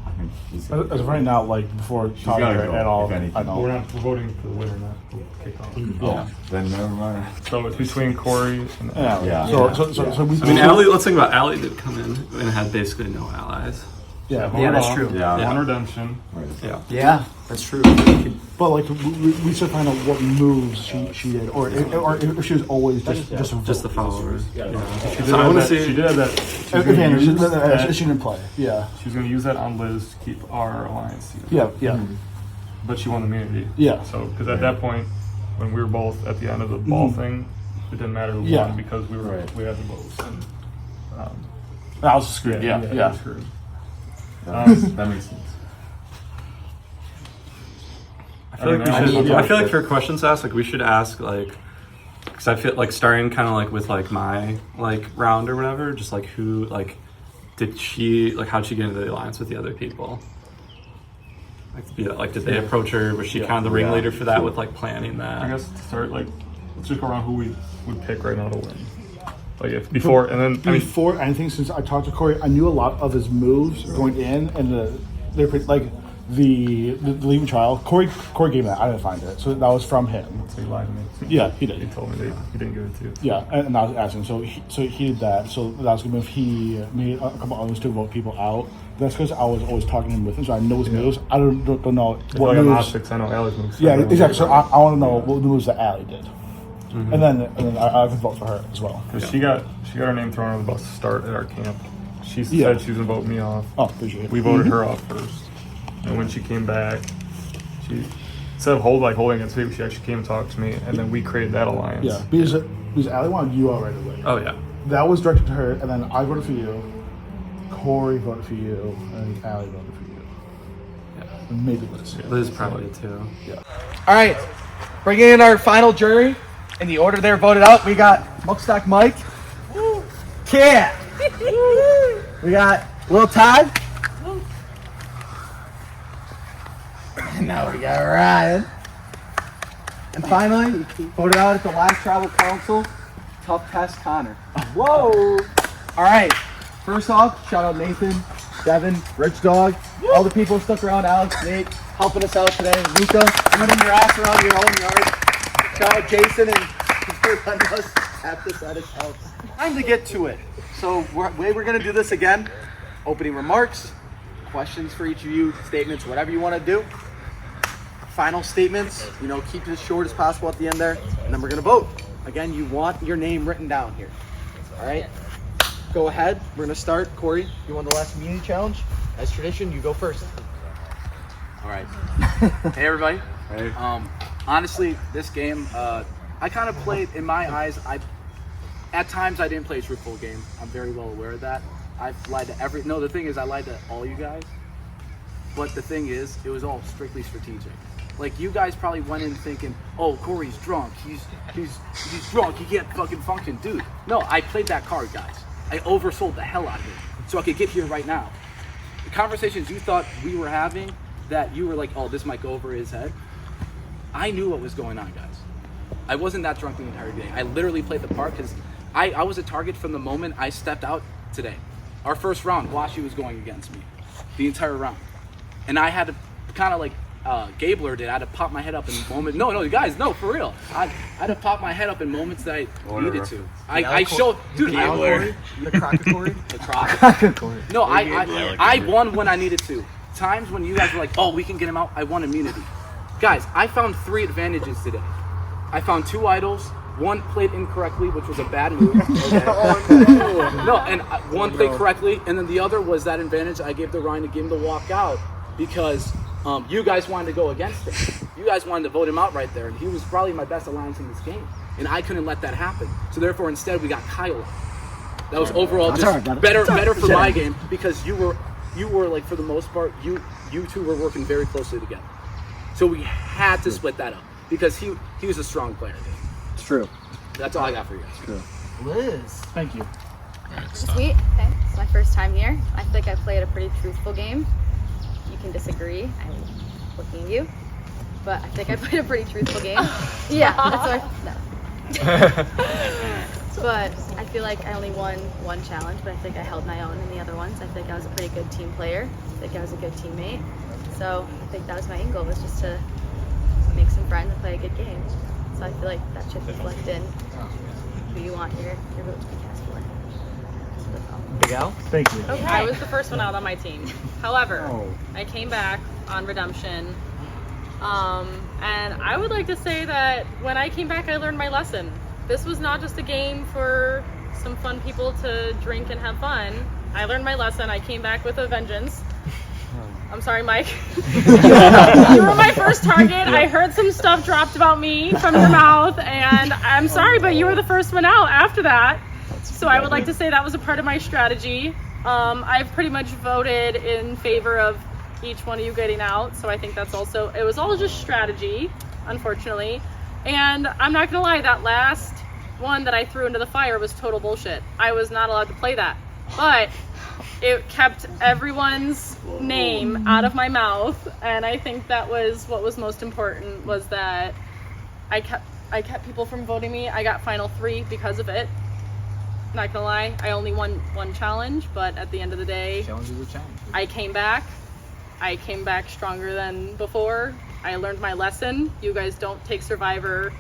Speaker 13: I think she's
Speaker 8: As of right now, like before talking
Speaker 13: gotta
Speaker 8: to her
Speaker 13: go,
Speaker 8: at all,
Speaker 13: if anything.
Speaker 8: I know.
Speaker 3: We're voting for the winner, not the kickoff.
Speaker 13: Oh, then never mind.
Speaker 3: So it's between Corey and
Speaker 8: Yeah.
Speaker 13: Yeah.
Speaker 8: So we.
Speaker 3: I mean, Allie. Let's think about Allie. Did come in and had basically no allies.
Speaker 8: Yeah,
Speaker 3: that's
Speaker 13: true.
Speaker 3: One redemption.
Speaker 13: Yeah, that's true.
Speaker 8: But like we should find out what moves she did, or if she was always just
Speaker 3: the followers.
Speaker 8: Yeah.
Speaker 3: She did have that
Speaker 8: advantage that she didn't play. Yeah.
Speaker 3: She was going to use that on Liz to keep our alliance secret.
Speaker 8: Yeah.
Speaker 3: Mm-hmm. But she won immunity.
Speaker 8: Yeah.
Speaker 3: So because at that point, when we were both at the end of the ball thing, it didn't matter who won because we had the votes. And,
Speaker 8: I was screwed. Yeah.
Speaker 3: Was screwed.
Speaker 14: That makes sense.
Speaker 15: I feel like for questions asked, like we should ask like, because I feel like starting kind of like with like my like round or whatever, just like who like how'd she get into the alliance with the other people? Like did they approach her? Was she kind of the ringleader for that with like planning that?
Speaker 3: I guess to start like let's just go around who we would pick right now to win. Like if before and then
Speaker 8: before anything, since I talked to Corey, I knew a lot of his moves going in, and they're like the leaving trial. Corey gave me that. I didn't find it, so that was from him.
Speaker 3: So he lied to me.
Speaker 8: Yeah, he did.
Speaker 3: He told me he didn't give it to you.
Speaker 8: Yeah, and I was asking. So he did that. So that was good move. He made a couple others to vote people out. That's because I was always talking to him with him, so I know his moves. I don't know what moves.
Speaker 3: I know Allie's moves.
Speaker 8: Yeah, exactly. So I want to know what moves that Allie did. Mm-hmm. And then I can vote for her as well.
Speaker 3: Because she got her name thrown on the bus to start at our camp. She said she was gonna vote me off.
Speaker 8: Oh, appreciate it.
Speaker 3: We voted her off first, and when she came back, she instead of holding against me, she actually came and talked to me, and then we created that alliance.
Speaker 8: Yeah, because Allie wanted you out right away.
Speaker 15: Oh yeah.
Speaker 8: That was directed to her, and then I voted for you. Corey voted for you, and Allie voted for you. Yeah, and maybe Liz.
Speaker 15: Yeah. Liz probably too.
Speaker 8: Yeah.
Speaker 7: All right, bringing in our final jury. In the order they're voted out, we got Muckstock Mike, Cat, we got Lil Todd, and now we got Ryan. And finally, voted out at the last Tribal Council, Tough Test Connor. Whoa! All right, first off, shout out Nathan, Devin, Rich Dog, all the people who stuck around, Alex, Nate, helping us out today, Luca, running your ass around your own yard. Shout out Jason and for letting us tap this at his house. Time to get to it. So way we're going to do this again. Opening remarks, questions for each of you, statements, whatever you want to do. Final statements, keep it as short as possible at the end there. And then we're going to vote. Again, you want your name written down here. All right? Go ahead. We're going to start. Corey, you won the last immunity challenge. As tradition, you go first.
Speaker 12: All right. Hey, everybody.
Speaker 15: Hey.
Speaker 12: Honestly, this game, I kind of played, in my eyes, at times I didn't play a truthful game. I'm very well aware of that. I've lied to the thing is I lied to all you guys. But the thing is, it was all strictly strategic. Like, you guys probably went in thinking, oh, Corey's drunk. He's drunk. He can't fucking function. Dude, no, I played that card, guys. I oversold the hell out of it so I could get here right now. The conversations you thought we were having that you were like, oh, this might go over his head. I knew what was going on, guys. I wasn't that drunk the entire day. I literally played the part because I was a target from the moment I stepped out today. Our first round, Washi was going against me the entire round. And I had to kind of like Gabler did. I had to pop my head up in moments. No, guys, no, for real. I had to pop my head up in moments that I needed to. I showed, dude.
Speaker 7: The Croc-a-Corey?
Speaker 12: The Croc-a-Corey. No, I won when I needed to. Times when you guys were like, oh, we can get him out, I won immunity. Guys, I found 3 advantages today. I found 2 idols. One played incorrectly, which was a bad move. Okay. No, and one played correctly, and then the other was that advantage I gave to Ryan to give him the walk out because you guys wanted to go against him. You guys wanted to vote him out right there, and he was probably my best alliance in this game, and I couldn't let that happen. So therefore, instead, we got Kyle. That was overall just better for my game because you were like, for the most part, you two were working very closely together. So we had to split that up because he was a strong player. Dude.
Speaker 7: It's true.
Speaker 12: That's all I got for you guys.
Speaker 7: True. Liz, thank you.
Speaker 5: Sweet. Okay, it's my first time here. I feel like I played a pretty truthful game. You can disagree. I'm looking at you, but I think I played a pretty truthful game. Yeah, that's what But I feel like I only won one challenge, but I think I held my own in the other ones. I think I was a pretty good team player. I think I was a good teammate. So I think that was my end goal, was just to make some friends and play a good game. So I feel like that should reflect in who you want your vote to be cast for.
Speaker 16: Big Al?
Speaker 8: Thank you.
Speaker 6: Okay. I was the first one out on my team. However, I came back on redemption. And I would like to say that when I came back, I learned my lesson. This was not just a game for some fun people to drink and have fun. I learned my lesson. I came back with a vengeance. I'm sorry, Mike. You were my first target. I heard some stuff dropped about me from your mouth, and I'm sorry, but you were the first one out after that. So I would like to say that was a part of my strategy. I've pretty much voted in favor of each one of you getting out, so I think that's also, it was all just strategy, unfortunately. And I'm not gonna lie, that last one that I threw into the fire was total bullshit. I was not allowed to play that, but it kept everyone's name out of my mouth, and I think that was what was most important, was that I kept people from voting me. I got final 3 because of it. Not gonna lie, I only won 1 challenge, but at the end of the day,
Speaker 16: Challenge is a challenge.
Speaker 6: I came back stronger than before. I learned my lesson. You guys don't take Survivor,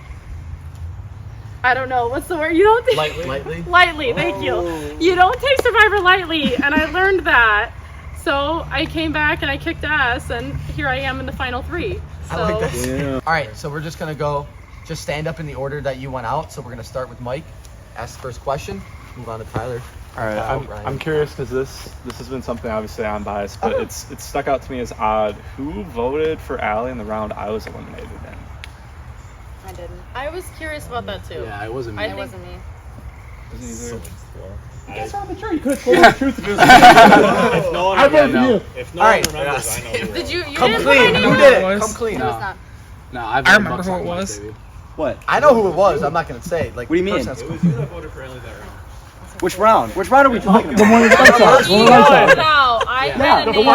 Speaker 6: I don't know, what's the word? You don't take
Speaker 16: Lightly?
Speaker 6: Lightly, thank you. You don't take Survivor lightly, and I learned that. So I came back and I kicked ass, and here I am in the final 3. So.
Speaker 16: I like that. Yeah. All right, so we're just gonna go, just stand up in the order that you went out. So we're gonna start with Mike, ask the first question, move on to Tyler.
Speaker 15: All right, I'm curious because this has been something, obviously I'm biased, but it's stuck out to me as odd. Who voted for Allie in the round I was eliminated in?
Speaker 6: I didn't. I was curious about that too.
Speaker 12: Yeah, it wasn't me.
Speaker 6: It wasn't me.
Speaker 15: Wasn't either.
Speaker 8: You guys are on the jury. You could have told the truth if it was
Speaker 11: If no one
Speaker 8: I voted for you.
Speaker 11: If no one remembers, I know who
Speaker 6: Did you
Speaker 16: Come
Speaker 6: didn't
Speaker 16: clean.
Speaker 6: put my name
Speaker 16: Who
Speaker 6: in?
Speaker 16: did it? Come clean.
Speaker 6: It was not.
Speaker 12: No,
Speaker 2: I remember who it was.
Speaker 16: What? I know who it was. I'm not gonna say. Like,
Speaker 13: what do you mean?
Speaker 11: It was you that voted for Ellie that round.
Speaker 13: Which round? Which round are we talking about?
Speaker 8: The one with the lights out.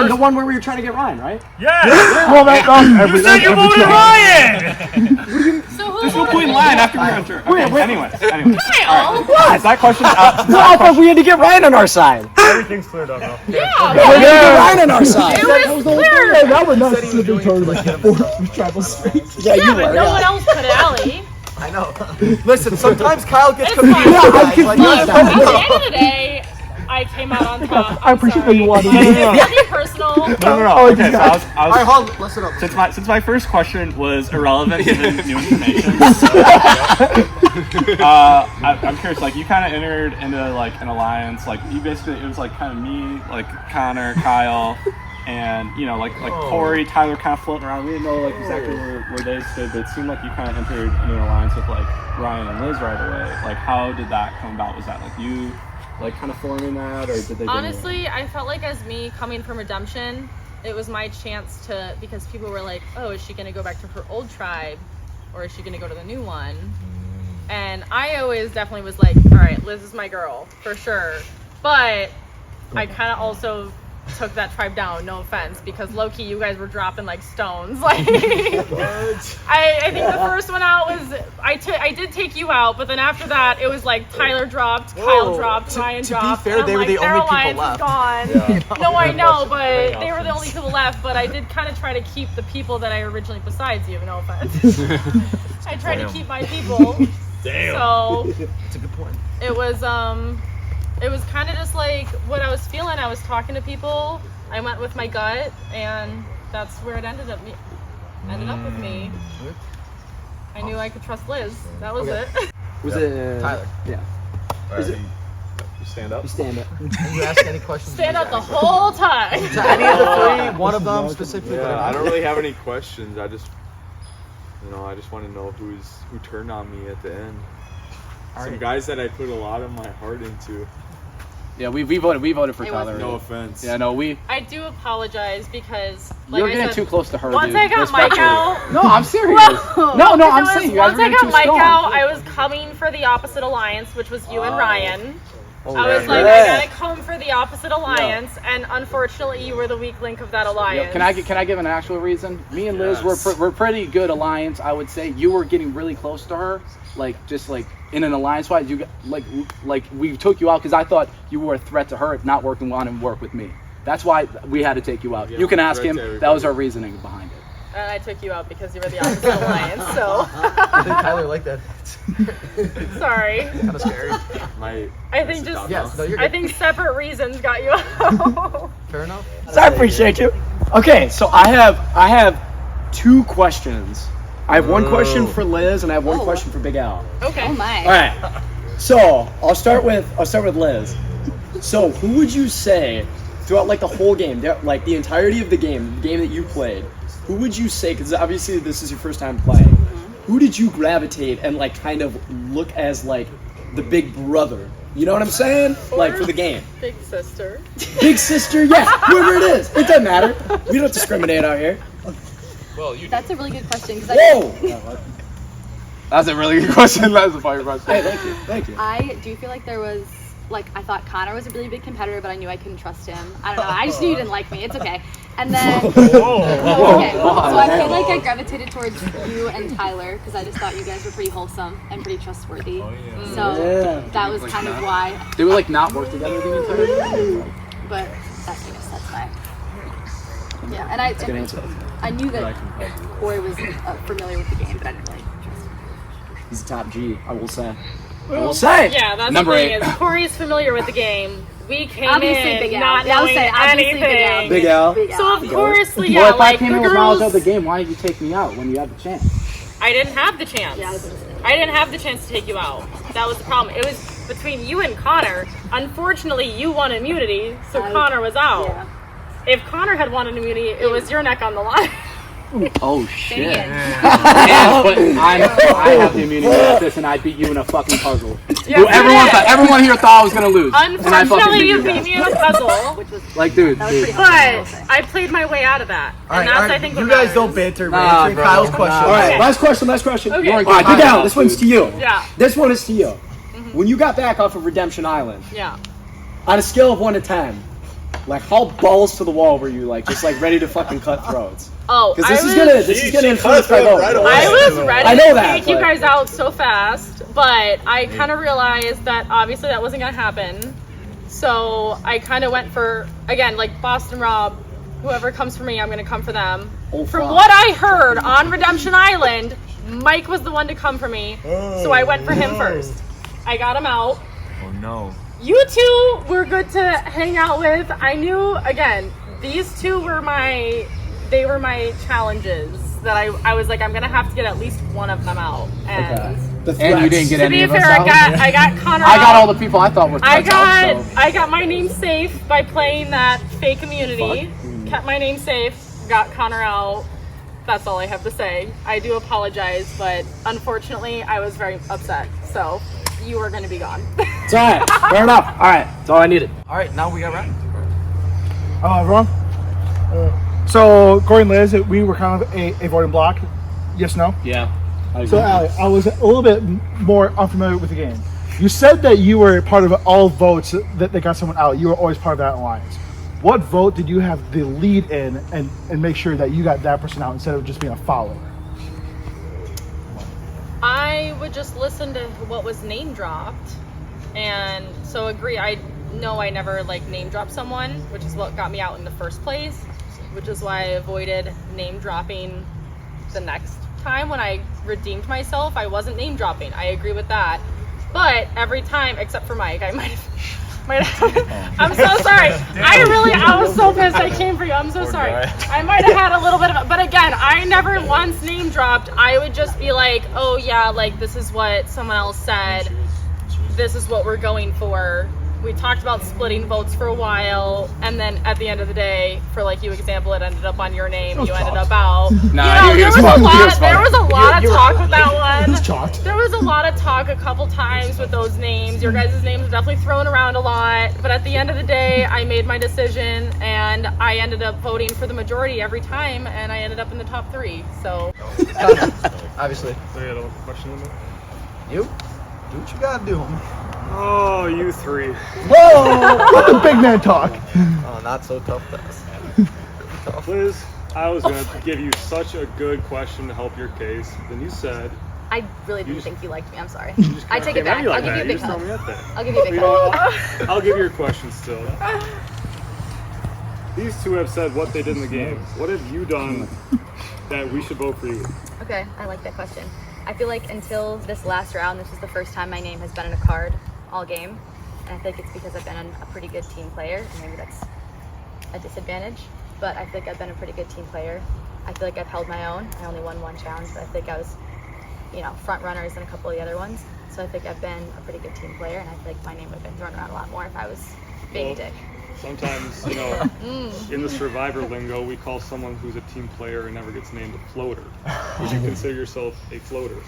Speaker 13: The one where we were trying to get Ryan, right?
Speaker 8: Yeah. Well,
Speaker 13: You said you voted
Speaker 8: Ryan.
Speaker 6: So
Speaker 15: There's no point in lying after we're sure. Okay, anyways.
Speaker 6: Kyle!
Speaker 13: What?
Speaker 15: Is that question out?
Speaker 13: No, I thought we had to get Ryan on our side.
Speaker 8: Everything's cleared up now.
Speaker 6: Yeah.
Speaker 13: We had to get Ryan on our side.
Speaker 6: It was clear.
Speaker 8: That was not slipping towards we travel straight.
Speaker 13: Yeah, you were.
Speaker 6: But no one else put Allie.
Speaker 16: I know. Listen, sometimes Kyle gets
Speaker 6: It's
Speaker 16: confused.
Speaker 6: fine.
Speaker 16: Like,
Speaker 6: Look, at the end of the day, I came out on top.
Speaker 8: I appreciate that you wanted
Speaker 6: It's
Speaker 8: to.
Speaker 6: nothing personal.
Speaker 15: No. Okay, so I was
Speaker 16: Alright, hold on. Listen up.
Speaker 15: Since my first question was irrelevant given new information, I'm curious. Like, you kind of entered into like an alliance. Like, you basically, it was like kind of me, like Connor, Kyle, and you know, like Corey, Tyler, kind of floating around. We didn't know like exactly where they stood, but it seemed like you kind of entered into an alliance with like Ryan and Liz right away. Like, how did that come about? Was that like you, like kind of forming that, or did they?
Speaker 6: Honestly, I felt like as me coming from Redemption, it was my chance to, because people were like, oh, is she going to go back to her old tribe, or is she going to go to the new one? And I always definitely was like, all right, Liz is my girl for sure, but I kind of also took that tribe down, no offense, because low-key you guys were dropping like stones. Like I think the first one out was I did take you out, but then after that it was like Tyler dropped, Kyle dropped, Ryan dropped.
Speaker 16: To be fair, they were the only people left.
Speaker 6: Gone.
Speaker 16: Yeah.
Speaker 6: No, I know, but they were the only people left, but I did kind of try to keep the people that I originally, besides you, no offense. I tried to keep my people.
Speaker 11: Damn.
Speaker 6: So
Speaker 16: That's a good point.
Speaker 6: it was kind of just like what I was feeling. I was talking to people. I went with my gut, and that's where it ended up with me. I knew I could trust Liz. That was it.
Speaker 13: Was it
Speaker 16: Tyler?
Speaker 13: Yeah.
Speaker 11: Is it? You stand up.
Speaker 13: You stand up.
Speaker 16: Can you ask any questions?
Speaker 6: Stand up the whole time.
Speaker 16: To any of the 3, one of them specifically.
Speaker 17: Yeah, I don't really have any questions. I just want to know who turned on me at the end. Some guys that I put a lot of my heart into.
Speaker 12: Yeah, we voted for Tyler.
Speaker 17: No offense.
Speaker 12: Yeah, no,
Speaker 6: I do apologize because like
Speaker 12: you're
Speaker 6: I
Speaker 12: getting
Speaker 6: said,
Speaker 12: too close to her.
Speaker 6: Once
Speaker 12: dude.
Speaker 6: I got Mike out.
Speaker 12: No, I'm serious.
Speaker 6: Well,
Speaker 12: no, I'm saying you guys
Speaker 6: once
Speaker 12: were
Speaker 6: I
Speaker 12: getting
Speaker 6: got
Speaker 12: too
Speaker 6: Mike
Speaker 12: strong.
Speaker 6: out, I was coming for the opposite alliance, which was you and Ryan. I was like,
Speaker 12: yeah.
Speaker 6: I gotta come for the opposite alliance, and unfortunately, you were the weak link of that alliance.
Speaker 12: Can I give an actual reason? Me and Liz were pretty good alliance, I would say. You were getting really close to her, like just like in an alliance wise. You like we took you out because I thought you were a threat to her, not working on and work with me. That's why we had to take you out.
Speaker 17: Yeah,
Speaker 12: you can ask him.
Speaker 17: to
Speaker 12: That was our reasoning behind it.
Speaker 6: And I took you out because you were the opposite alliance, so.
Speaker 16: I think Tyler liked that.
Speaker 6: Sorry.
Speaker 16: Kind of scary.
Speaker 6: I think just,
Speaker 16: Yes, no, you're good.
Speaker 6: I think separate reasons got you out.
Speaker 16: Fair enough.
Speaker 18: So I appreciate you. Okay, so I have 2 questions. I have one question for Liz and I have one question for Big Al.
Speaker 6: Okay. Oh
Speaker 5: my.
Speaker 18: All right. So I'll start with Liz. So who would you say throughout like the whole game, like the entirety of the game that you played, who would you say, because obviously this is your first time playing, who did you gravitate and like kind of look as like the big brother? You know what I'm saying? Like for the game.
Speaker 6: Big sister.
Speaker 18: Big sister, yeah, whoever it is. It doesn't matter. We don't discriminate out here.
Speaker 5: Well, that's a really good question.
Speaker 18: Whoa!
Speaker 12: That's a really good question. That's a fire question.
Speaker 18: Hey, thank you.
Speaker 5: I do feel like there was, like, I thought Connor was a really big competitor, but I knew I couldn't trust him. I don't know. I just knew you didn't like me. It's okay. And then, okay. So I feel like I gravitated towards you and Tyler because I just thought you guys were pretty wholesome and pretty trustworthy. So that was kind of why.
Speaker 12: They were like not work together the entire time.
Speaker 5: But that's, I guess that's why. Yeah, and I knew that Corey was familiar with the game, but I didn't really trust him.
Speaker 18: He's a top G, I will say.
Speaker 6: Yeah, that's
Speaker 18: Number
Speaker 6: the thing
Speaker 18: 8.
Speaker 6: is Corey's familiar with the game. We came
Speaker 5: Obviously,
Speaker 6: in
Speaker 5: Big Al.
Speaker 6: not
Speaker 5: Yeah, I would
Speaker 6: knowing
Speaker 5: say obviously
Speaker 6: anything.
Speaker 18: Big Al.
Speaker 6: So of course, yeah,
Speaker 18: Well, if I
Speaker 6: like
Speaker 18: came
Speaker 6: the
Speaker 18: in with knowledge of
Speaker 6: girls.
Speaker 18: the game, why didn't you take me out when you had the chance?
Speaker 6: I didn't have the chance. I didn't have the chance to take you out. That was the problem. It was between you and Connor. Unfortunately, you won immunity, so Connor was out.
Speaker 5: Yeah.
Speaker 6: If Connor had won an immunity, it was your neck on the line.
Speaker 18: Oh shit.
Speaker 12: But I have the immunity at this and I beat you in a fucking puzzle.
Speaker 6: Yes,
Speaker 12: Everyone here thought I was gonna lose. And I fucking
Speaker 6: Unfortunately, you
Speaker 12: beat
Speaker 6: beat me in a puzzle.
Speaker 12: Like, dude.
Speaker 6: But I played my way out of that.
Speaker 7: All
Speaker 6: And
Speaker 7: right,
Speaker 6: that's, I think,
Speaker 7: you
Speaker 6: what
Speaker 7: guys
Speaker 6: matters.
Speaker 7: don't banter, man.
Speaker 12: Nah,
Speaker 7: Answering
Speaker 12: bro.
Speaker 7: Kyle's question.
Speaker 18: All right,
Speaker 6: Okay.
Speaker 18: last question.
Speaker 6: Okay.
Speaker 18: All right, Big Al, this one's to you.
Speaker 6: Yeah.
Speaker 18: This one is to you. When you got back off of Redemption Island,
Speaker 6: Yeah.
Speaker 18: on a scale of 1 to 10, like how balls to the wall were you, like just like ready to fucking cut throats?
Speaker 6: Oh,
Speaker 18: Because this is gonna influence my vote.
Speaker 6: I was ready
Speaker 18: I know
Speaker 6: to
Speaker 18: that,
Speaker 6: take you
Speaker 18: but-
Speaker 6: guys out so fast, but I kind of realized that obviously that wasn't gonna happen. So I kind of went for, again, like Boston Rob, whoever comes for me, I'm gonna come for them.
Speaker 18: Oh,
Speaker 6: From
Speaker 18: fuck.
Speaker 6: what I heard on Redemption Island, Mike was the one to come for me, so I went for him first. I got him out.
Speaker 17: Oh no.
Speaker 6: You two were good to hang out with. I knew, again, these two were my challenges that I was like, I'm gonna have to get at least one of them out. And
Speaker 12: And you didn't get
Speaker 6: to
Speaker 12: any
Speaker 6: be
Speaker 12: of
Speaker 6: fair,
Speaker 12: us out?
Speaker 6: I got Connor
Speaker 12: I got
Speaker 6: out.
Speaker 12: all the people I thought were
Speaker 6: I
Speaker 12: touch out, so.
Speaker 6: got my name safe by playing that fake immunity. Kept my name safe, got Connor out. That's all I have to say. I do apologize, but unfortunately I was very upset. So you were gonna be gone.
Speaker 18: It's all right. Fair enough. All right. That's all I needed.
Speaker 16: All right, now we got Ryan.
Speaker 8: Hello, everyone. So, Corey and Liz, we were kind of a voting block. Yes, no?
Speaker 18: Yeah.
Speaker 8: So, Allie, I was a little bit more unfamiliar with the game. You said that you were part of all votes that they got someone out. You were always part of that alliance. What vote did you have the lead in and make sure that you got that person out instead of just being a follower?
Speaker 6: I would just listen to what was name dropped, and so agree. I know I never like name dropped someone, which is what got me out in the first place, which is why I avoided name dropping the next time when I redeemed myself. I wasn't name dropping. I agree with that, but every time except for Mike, I might have. I'm so sorry. I was so pissed I came for you. I'm so sorry. I might have had a little bit of it, but again, I never once name dropped. I would just be like, oh yeah, like this is what someone else said. This is what we're going for. We talked about splitting votes for a while, and then at the end of the day, for like you example, it ended up on your name. You ended up out.
Speaker 12: Nah,
Speaker 6: there was a lot of talk with that one.
Speaker 8: Shocked.
Speaker 6: There was a lot of talk a couple times with those names. Your guys' names were definitely thrown around a lot, but at the end of the day, I made my decision, and I ended up voting for the majority every time, and I ended up in the top 3. So,
Speaker 16: Obviously.
Speaker 3: So you had a question in there?
Speaker 16: You? Do what you gotta do.
Speaker 3: Oh, you 3.
Speaker 8: Whoa! Let the big man talk.
Speaker 16: Oh, not so tough, that's
Speaker 3: Liz, I was going to give you such a good question to help your case. Then you said...
Speaker 5: I really didn't think you liked me. I'm sorry. I take
Speaker 3: Okay,
Speaker 5: it back.
Speaker 3: maybe
Speaker 5: I'll
Speaker 3: like
Speaker 5: give you a
Speaker 3: that.
Speaker 5: big
Speaker 3: just
Speaker 5: hug.
Speaker 3: throw me out there.
Speaker 5: I'll give you a big
Speaker 3: You
Speaker 5: hug.
Speaker 3: know what? I'll give you your question still. These two have said what they did in the game. What have you done that we should vote for you?
Speaker 5: Okay, I like that question. I feel like until this last round, this is the first time my name has been in a card all game. And I think it's because I've been a pretty good team player. Maybe that's a disadvantage, but I think I've been a pretty good team player. I feel like I've held my own. I only won one challenge, but I think I was, front runners in a couple of the other ones. So I think I've been a pretty good team player, and I feel like my name would have been thrown around a lot more if I was being a dick.
Speaker 3: Sometimes, in the Survivor lingo, we call someone who's a team player and never gets named a floater. Would you consider yourself a floater?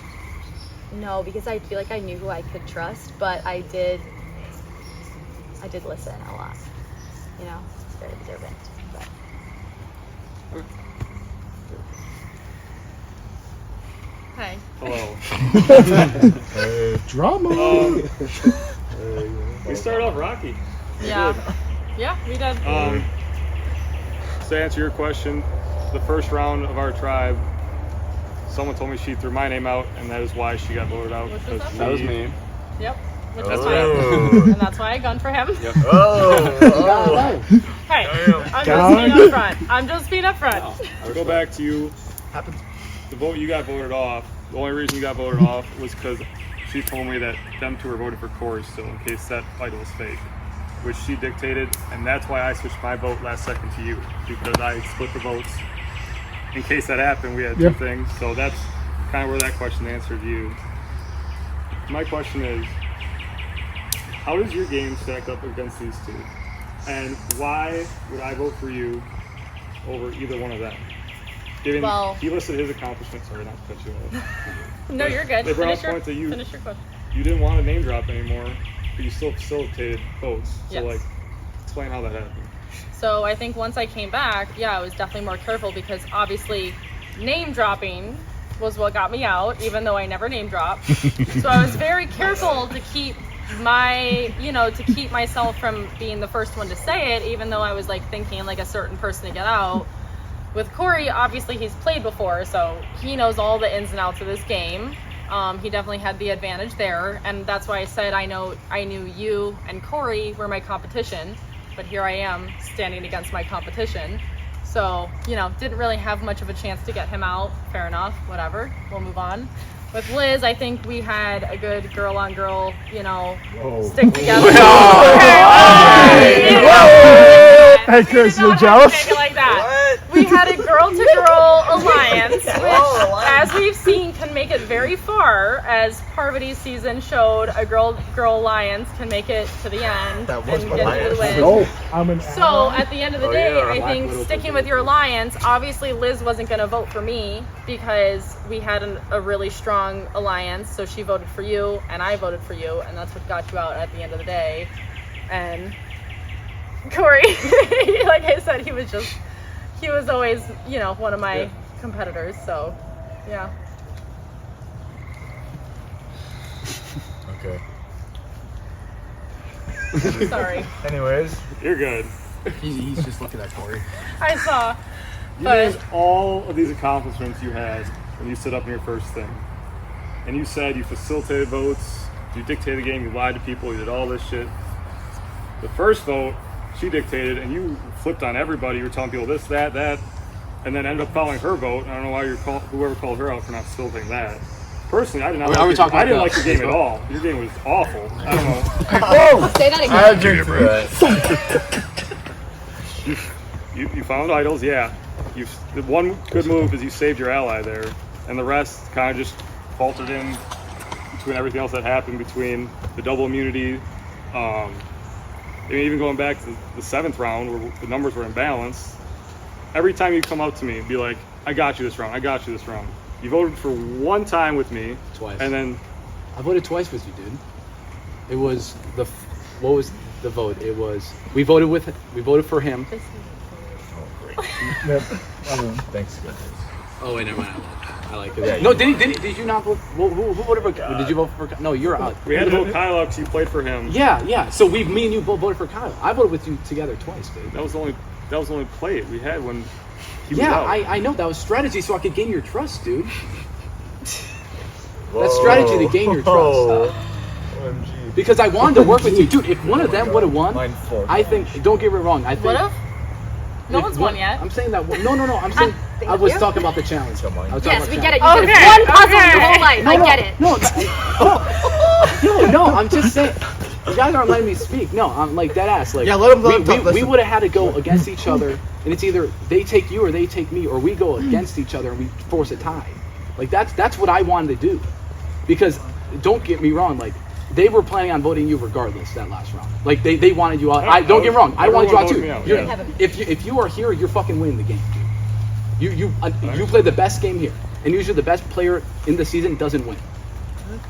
Speaker 5: No, because I feel like I knew who I could trust, but I did listen a lot. It's very observant. But.
Speaker 6: Hi.
Speaker 3: Hello.
Speaker 8: Drama.
Speaker 3: We started off rocky.
Speaker 6: Yeah. Yeah, we did.
Speaker 3: To answer your question, the first round of our tribe, someone told me she threw my name out, and that is why she got voted out.
Speaker 15: That was me.
Speaker 6: Yep. Which
Speaker 3: That's
Speaker 6: is why,
Speaker 3: right.
Speaker 6: and that's why I gunned for him.
Speaker 15: Yep.
Speaker 6: Hey, I'm just being up front.
Speaker 3: I'll go back to you. The vote you got voted off, the only reason you got voted off was because she told me that them two were voting for Corey still, in case that fight was fake, which she dictated, and that's why I switched my vote last second to you, because I split the votes. In case that happened, we had two things, so that's kind of where that question answered you. My question is, how does your game stack up against these two? And why would I vote for you over either one of them? Given he listed his accomplishments, sorry not to cut you off.
Speaker 6: No, you're good.
Speaker 3: They brought
Speaker 6: Finish
Speaker 3: up points that
Speaker 6: finish your question.
Speaker 3: you didn't want to name drop anymore, but you still facilitated votes. So
Speaker 6: Yes.
Speaker 3: Explain how that happened.
Speaker 6: So I think once I came back, I was definitely more careful because obviously name dropping was what got me out, even though I never name dropped. So I was very careful to keep myself from being the first one to say it, even though I was thinking a certain person to get out. With Corey, obviously he's played before, so he knows all the ins and outs of this game. He definitely had the advantage there, and that's why I said I knew you and Corey were my competition, but here I am standing against my competition. So, didn't really have much of a chance to get him out. Fair enough, whatever, we'll move on. With Liz, I think we had a good girl-on-girl, stick together.
Speaker 8: Hey, Chris, you're jealous?
Speaker 6: Like that. We had a girl-to-girl alliance, which, as we've seen, can make it very far. As Parvati's season showed, a girl-girl alliance can make it to the end and get to the win. So, at the end of the day, I think sticking with your alliance, obviously Liz wasn't going to vote for me because we had a really strong alliance. So she voted for you, and I voted for you, and that's what got you out at the end of the day. And Corey, like I said, he was always, one of my competitors, so, yeah.
Speaker 11: Okay.
Speaker 6: Sorry.
Speaker 11: Anyways.
Speaker 3: You're good.
Speaker 11: He's just looking at Corey.
Speaker 6: I saw.
Speaker 3: You named all of these accomplishments you had when you stood up in your first thing. And you said you facilitated votes, you dictated the game, you lied to people, you did all this shit. The first vote, she dictated, and you flipped on everybody. You were telling people this, that, and then ended up following her vote. I don't know why whoever called her out for not facilitating that. Personally, I did not. I didn't like your game at all. Your game was awful. I don't know.
Speaker 5: Say that again.
Speaker 11: I agree with that.
Speaker 3: You found idols, yeah. The one good move is you saved your ally there, and the rest kind of just faltered in between everything else that happened, between the double immunity. Even going back to the 7th round where the numbers were imbalanced, every time you come up to me and be like, I got you this round, I got you this round. You voted for one time with me.
Speaker 12: Twice.
Speaker 3: And then...
Speaker 12: I voted twice with you, dude. It was what was the vote? It was, we voted for him.
Speaker 11: Thanks.
Speaker 12: Oh, wait, never mind. I like it. Yeah, no, did you not vote? Who voted for? Did you vote for? No, you're out.
Speaker 3: We had to vote Kyle out because you played for him.
Speaker 12: Yeah. So me and you both voted for Kyle. I voted with you together twice, dude.
Speaker 3: That was the only play we had when he was out.
Speaker 12: I know that was strategy so I could gain your trust, dude. That's strategy to gain your trust. Because I wanted to work with you, dude. If one of them would have won, I think. Don't get me wrong. I think.
Speaker 6: What if? No one's won yet.
Speaker 12: I'm saying that. No. I'm saying I was talking about the challenge.
Speaker 5: Yes, we get it. You did one puzzle your whole life. I get it.
Speaker 12: No, I'm just saying. You guys aren't letting me speak. No, I'm like dead ass. Like,
Speaker 7: Yeah, let them talk.
Speaker 12: We would have had to go against each other, and it's either they take you or they take me, or we go against each other and we force a tie. Like that's what I wanted to do, because don't get me wrong, like they were planning on voting you regardless that last round. Like they wanted you out. Don't get me wrong, I wanted you out too. If you are here, you're fucking winning the game. You play the best game here, and usually the best player in the season doesn't win,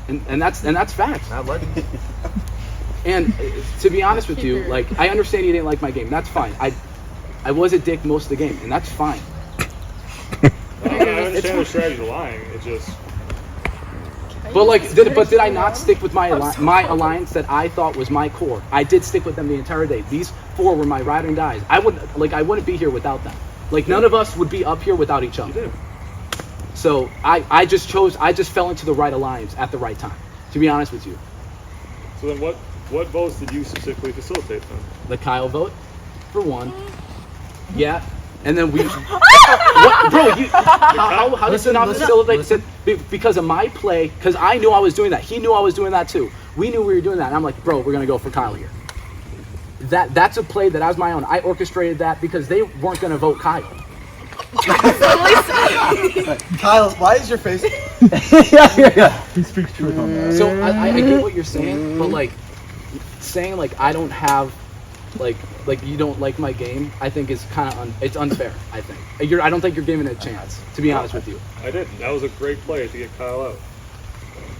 Speaker 12: and that's facts. And to be honest with you, like I understand you didn't like my game. That's fine. I was a dick most of the game, and that's fine.
Speaker 3: I understand the strategy of lying. It just.
Speaker 12: But did I not stick with my alliance that I thought was my core? I did stick with them the entire day. These 4 were my ride and dies. I wouldn't be here without them. Like none of us would be up here without each other. So I just fell into the right alliance at the right time. To be honest with you.
Speaker 3: So then what votes did you specifically facilitate then?
Speaker 12: The Kyle vote, for one. Yeah. And then we... what, bro, how does it not facilitate? Because of my play, because I knew I was doing that. He knew I was doing that too. We knew we were doing that. And I'm like, bro, we're going to go for Kyle here. That's a play that I was my own. I orchestrated that because they weren't going to vote Kyle.
Speaker 7: Kyle, why is your face...
Speaker 8: He speaks truth on that.
Speaker 12: So I get what you're saying, but like saying like I don't have like you don't like my game, I think is kind of it's unfair. I think I don't think you're giving it a chance. To be honest with you,
Speaker 3: I did. That was a great play to get Kyle out.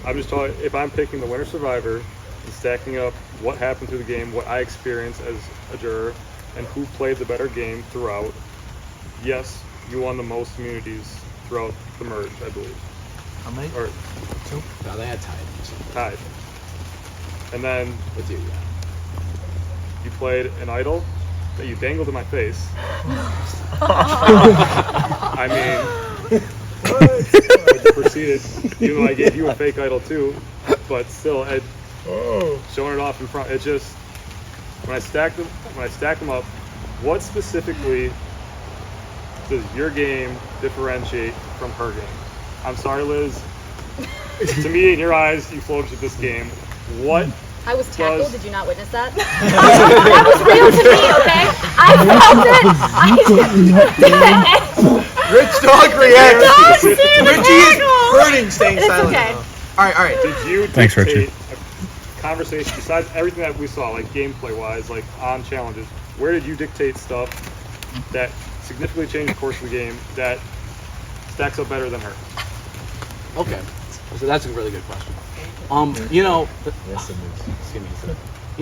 Speaker 3: I'm just talking. If I'm picking the winner survivor and stacking up what happened through the game, what I experienced as a juror, and who played the better game throughout, yes, you won the most immunities throughout the merge, I believe.
Speaker 12: How many?
Speaker 3: Or
Speaker 12: 2? No, they had tied.
Speaker 3: Tied. And then
Speaker 12: with you, yeah.
Speaker 3: You played an idol that you dangled in my face. I mean, I proceeded. Even though I gave you a fake idol too, but still, showing it off in front. It just when I stack them up, what specifically does your game differentiate from her game? I'm sorry, Liz. To me, in your eyes, you floated this game. What?
Speaker 5: I was tackled. Did you not witness that? That was real to me, okay? I felt it.
Speaker 7: Rich dog reacts.
Speaker 5: Richie
Speaker 7: is hurting staying silent.
Speaker 5: Okay.
Speaker 7: All right.
Speaker 3: Did you
Speaker 1: Thanks, Richie.
Speaker 3: a conversation, besides everything that we saw, like gameplay-wise, like on challenges, where did you dictate stuff that significantly changed the course of the game that stacks up better than her?
Speaker 12: Okay, so that's a really good question. You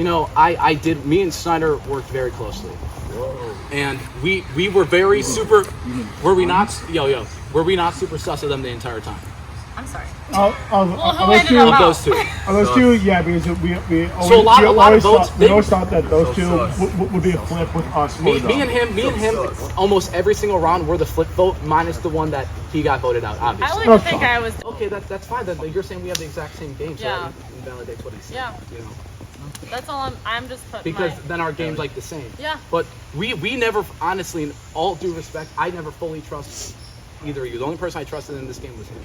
Speaker 12: know, I did. Me and Snyder worked very closely, and we were very super. Were we not? Were we not super sus of them the entire time?
Speaker 6: I'm sorry.
Speaker 12: Of those two.
Speaker 8: Those two, yeah, because we always,
Speaker 12: so a lot of votes.
Speaker 8: We always thought that those two would be a flip with us.
Speaker 12: Me and him, almost every single round were the flip vote, minus the one that he got voted out. Obviously.
Speaker 6: I like to think I was.
Speaker 12: Okay, that's fine. Then you're saying we have the exact same game, so
Speaker 6: Yeah.
Speaker 12: that invalidates what he's saying.
Speaker 6: Yeah.
Speaker 12: You know.
Speaker 6: That's all I'm just putting
Speaker 12: Because
Speaker 6: my...
Speaker 12: then our game's like the same.
Speaker 6: Yeah.
Speaker 12: But we never, honestly, in all due respect, I never fully trust either of you. The only person I trusted in this game was him.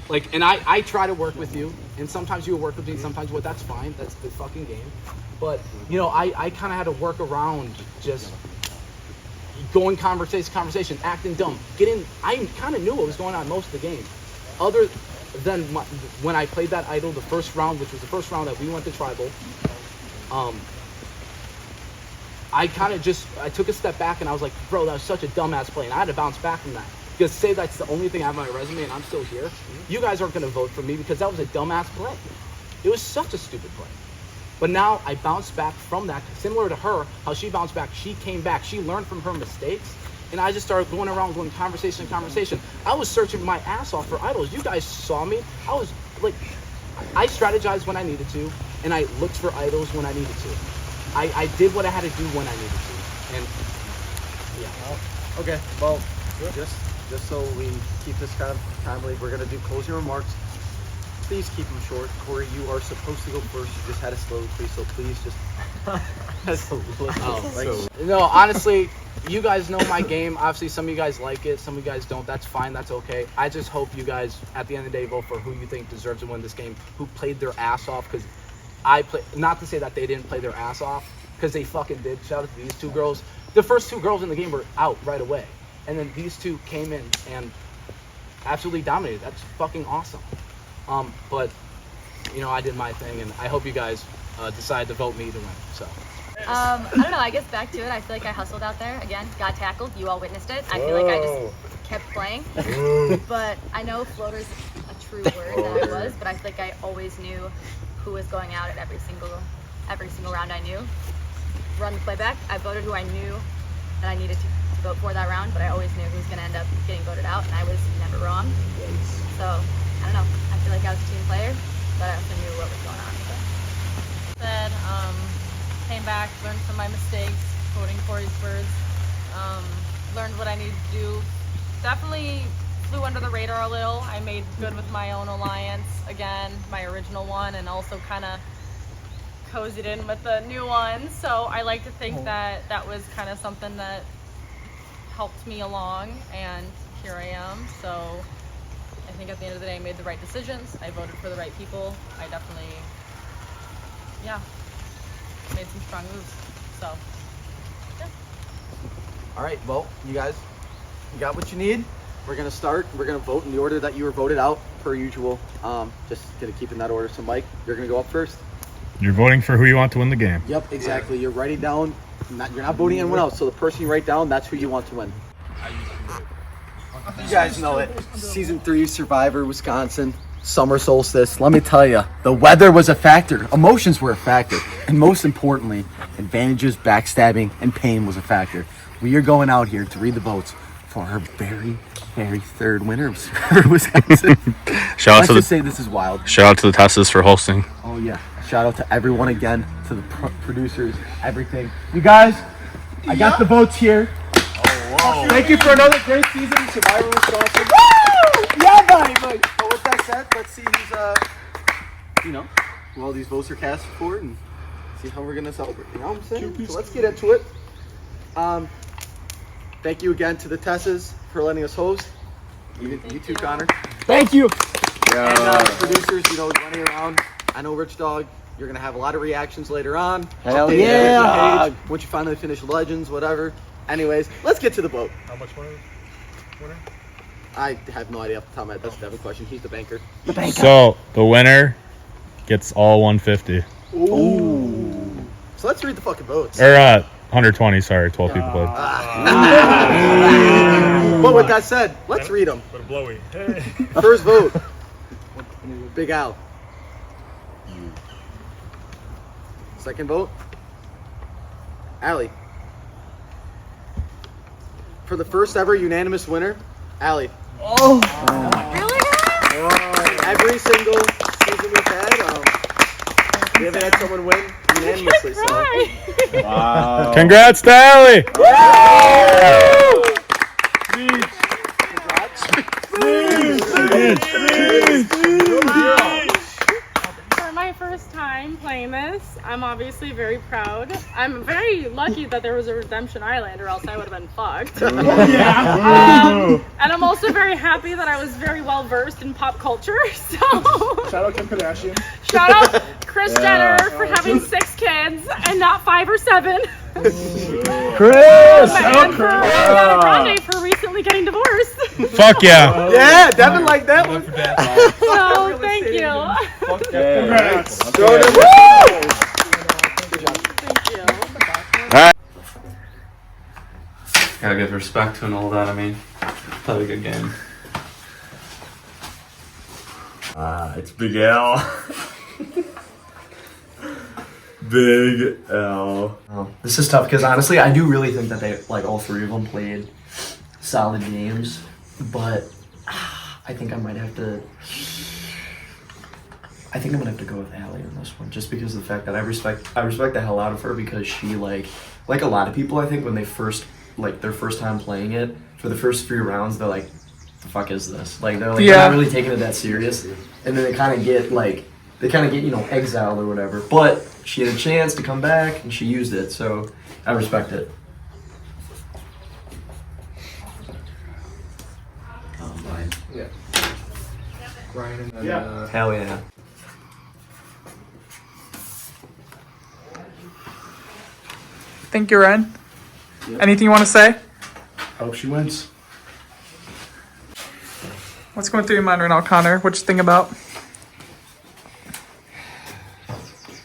Speaker 12: Like, and I try to work with you, and sometimes you'll work with me, and sometimes that's fine. That's the fucking game. But, you know, I kind of had to work around just going conversation, acting dumb. I kind of knew what was going on most of the game. Other than when I played that idol the first round, which was the first round that we went to tribal, I kind of I took a step back and I was like, bro, that was such a dumbass play, and I had to bounce back from that. Because say that's the only thing I have on my resume and I'm still here, you guys aren't going to vote for me because that was a dumbass play. It was such a stupid play. But now I bounced back from that, similar to her, how she bounced back, she came back, she learned from her mistakes, and I just started going around, going conversation. I was searching my ass off for idols. You guys saw me. I was like, I strategized when I needed to, and I looked for idols when I needed to. I did what I had to do when I needed to, and yeah.
Speaker 7: Okay, well, just so we keep this kind of timely, we're gonna do closing remarks.
Speaker 12: please keep them short. Corey, you are supposed to go first. You just had a soliloquy, so please just. No, honestly, you guys know my game. Obviously, some of you guys like it, some of you guys don't. That's fine. That's okay. I just hope you guys, at the end of the day, vote for who you think deserves to win this game, who played their ass off. Because not to say that they didn't play their ass off, because they fucking did. Shout out to these two girls. The first two girls in the game were out right away, and then these two came in and absolutely dominated. That's fucking awesome. But you know, I did my thing, and I hope you guys decide to vote me to win. So.
Speaker 5: I don't know, I guess back to it, I feel like I hustled out there, again, got tackled, you all witnessed it. I feel like I just kept playing, but I know floater's a true word that I was, but I feel like I always knew who was going out at every single round I knew. Run the playback, I voted who I knew that I needed to vote for that round, but I always knew who was going to end up getting voted out, and I was never wrong. So, I don't know, I feel like I was a team player, but I also knew what was going on.
Speaker 6: Came back, learned from my mistakes, quoting Corey's words, learned what I needed to do. Definitely flew under the radar a little. I made good with my own alliance again, my original one, and also kind of cozied in with the new one. So I like to think that that was kind of something that helped me along, and here I am. So I think at the end of the day I made the right decisions. I voted for the right people. I definitely, made some strong moves. So, yeah.
Speaker 12: All right, well, you guys, you got what you need. We're gonna start. We're gonna vote in the order that you were voted out, per usual. Just gonna keep in that order. So, Mike, you're gonna go up first.
Speaker 3: You're voting for who you want to win the game.
Speaker 12: Yep, exactly. You're writing down. You're not voting anyone else. So the person you write down, that's who you want to win. You guys know it. Season 3 Survivor, Wisconsin. Summer Solstice. Let me tell you, the weather was a factor. Emotions were a factor. And most importantly, advantages, backstabbing, and pain was a factor. We are going out here to read the votes for our very, very third winner of Survivor Wisconsin.
Speaker 3: Let's
Speaker 12: just say this is wild.
Speaker 3: Shout out to the Teslas for hosting.
Speaker 12: Oh, yeah. Shout out to everyone again, to the producers, everything. You guys, I got the votes here.
Speaker 7: Whoa.
Speaker 12: Thank you for another great season of Survivor Wisconsin. Woo! Yeah, buddy. But with that said, let's see who's, who all these votes are cast for and see how we're going to celebrate. You know what I'm saying? So let's get into it. Thank you again to the Tessas for letting us host. You too, Connor.
Speaker 18: Thank you.
Speaker 12: And producers, running around. I know Rich Dog, you're going to have a lot of reactions later on.
Speaker 18: Hell
Speaker 12: Update
Speaker 18: yeah.
Speaker 12: page, once you finally finish Legends, whatever. Anyways, let's get to the vote.
Speaker 3: How much winner?
Speaker 12: I have no idea off the top of my head. That's a Devin question. He's the banker.
Speaker 3: So the winner gets all 150.
Speaker 12: Ooh. So let's read the fucking votes.
Speaker 3: Or 120, sorry, 12 people played.
Speaker 12: But with that said, let's read them.
Speaker 3: But a blowy.
Speaker 12: First vote. Big Al. Second vote. Allie. For the first ever unanimous winner, Allie.
Speaker 18: Oh.
Speaker 5: Really?
Speaker 12: Every single season we've had, we haven't had someone win unanimously. So.
Speaker 3: Wow. Congrats to Allie.
Speaker 6: For my first time playing this, I'm obviously very proud. I'm very lucky that there was a Redemption Island, or else I would have been fucked. And I'm also very happy that I was very well versed in pop culture. So
Speaker 8: Shout out Kim Kardashian.
Speaker 6: shout out Kris Jenner for having 6 kids and not 5 or 7.
Speaker 18: Chris!
Speaker 6: And for Ariana Grande for recently getting divorced.
Speaker 3: Fuck yeah.
Speaker 12: Yeah, Devin liked that one.
Speaker 6: So thank you.
Speaker 8: Congrats.
Speaker 6: Thank you.
Speaker 15: Gotta give respect to and all that. I mean, played a good game.
Speaker 14: It's Big L. Big L.
Speaker 18: This is tough because honestly, I do really think that they all 3 of them played solid games, but I think I'm gonna have to go with Allie on this one, just because of the fact that I respect the hell out of her, because she like a lot of people, I think when they their first time playing it, for the first few rounds they're like, the fuck is this? Like they're like
Speaker 2: Yeah.
Speaker 18: they're not really taking it that serious, and then they kind of get exiled or whatever. But she had a chance to come back and she used it, so I respect it.
Speaker 9: Yeah. Ryan and then,
Speaker 18: Hell yeah.
Speaker 2: Thank you, Ryan. Anything you want to say?
Speaker 8: I hope she wins.
Speaker 2: What's going through your mind right now, Connor? What you think about?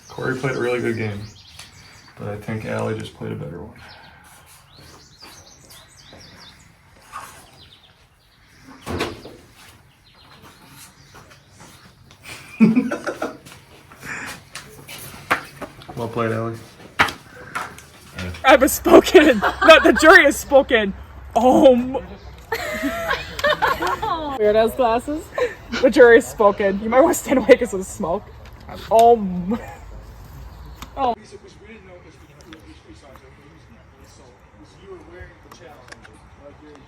Speaker 3: Corey played a really good game, but I think Allie just played a better one. Well played, Allie.
Speaker 2: I have spoken. Not the jury has spoken. Weird ass glasses. The jury has spoken. You might want to stand away because of the smoke. Oh.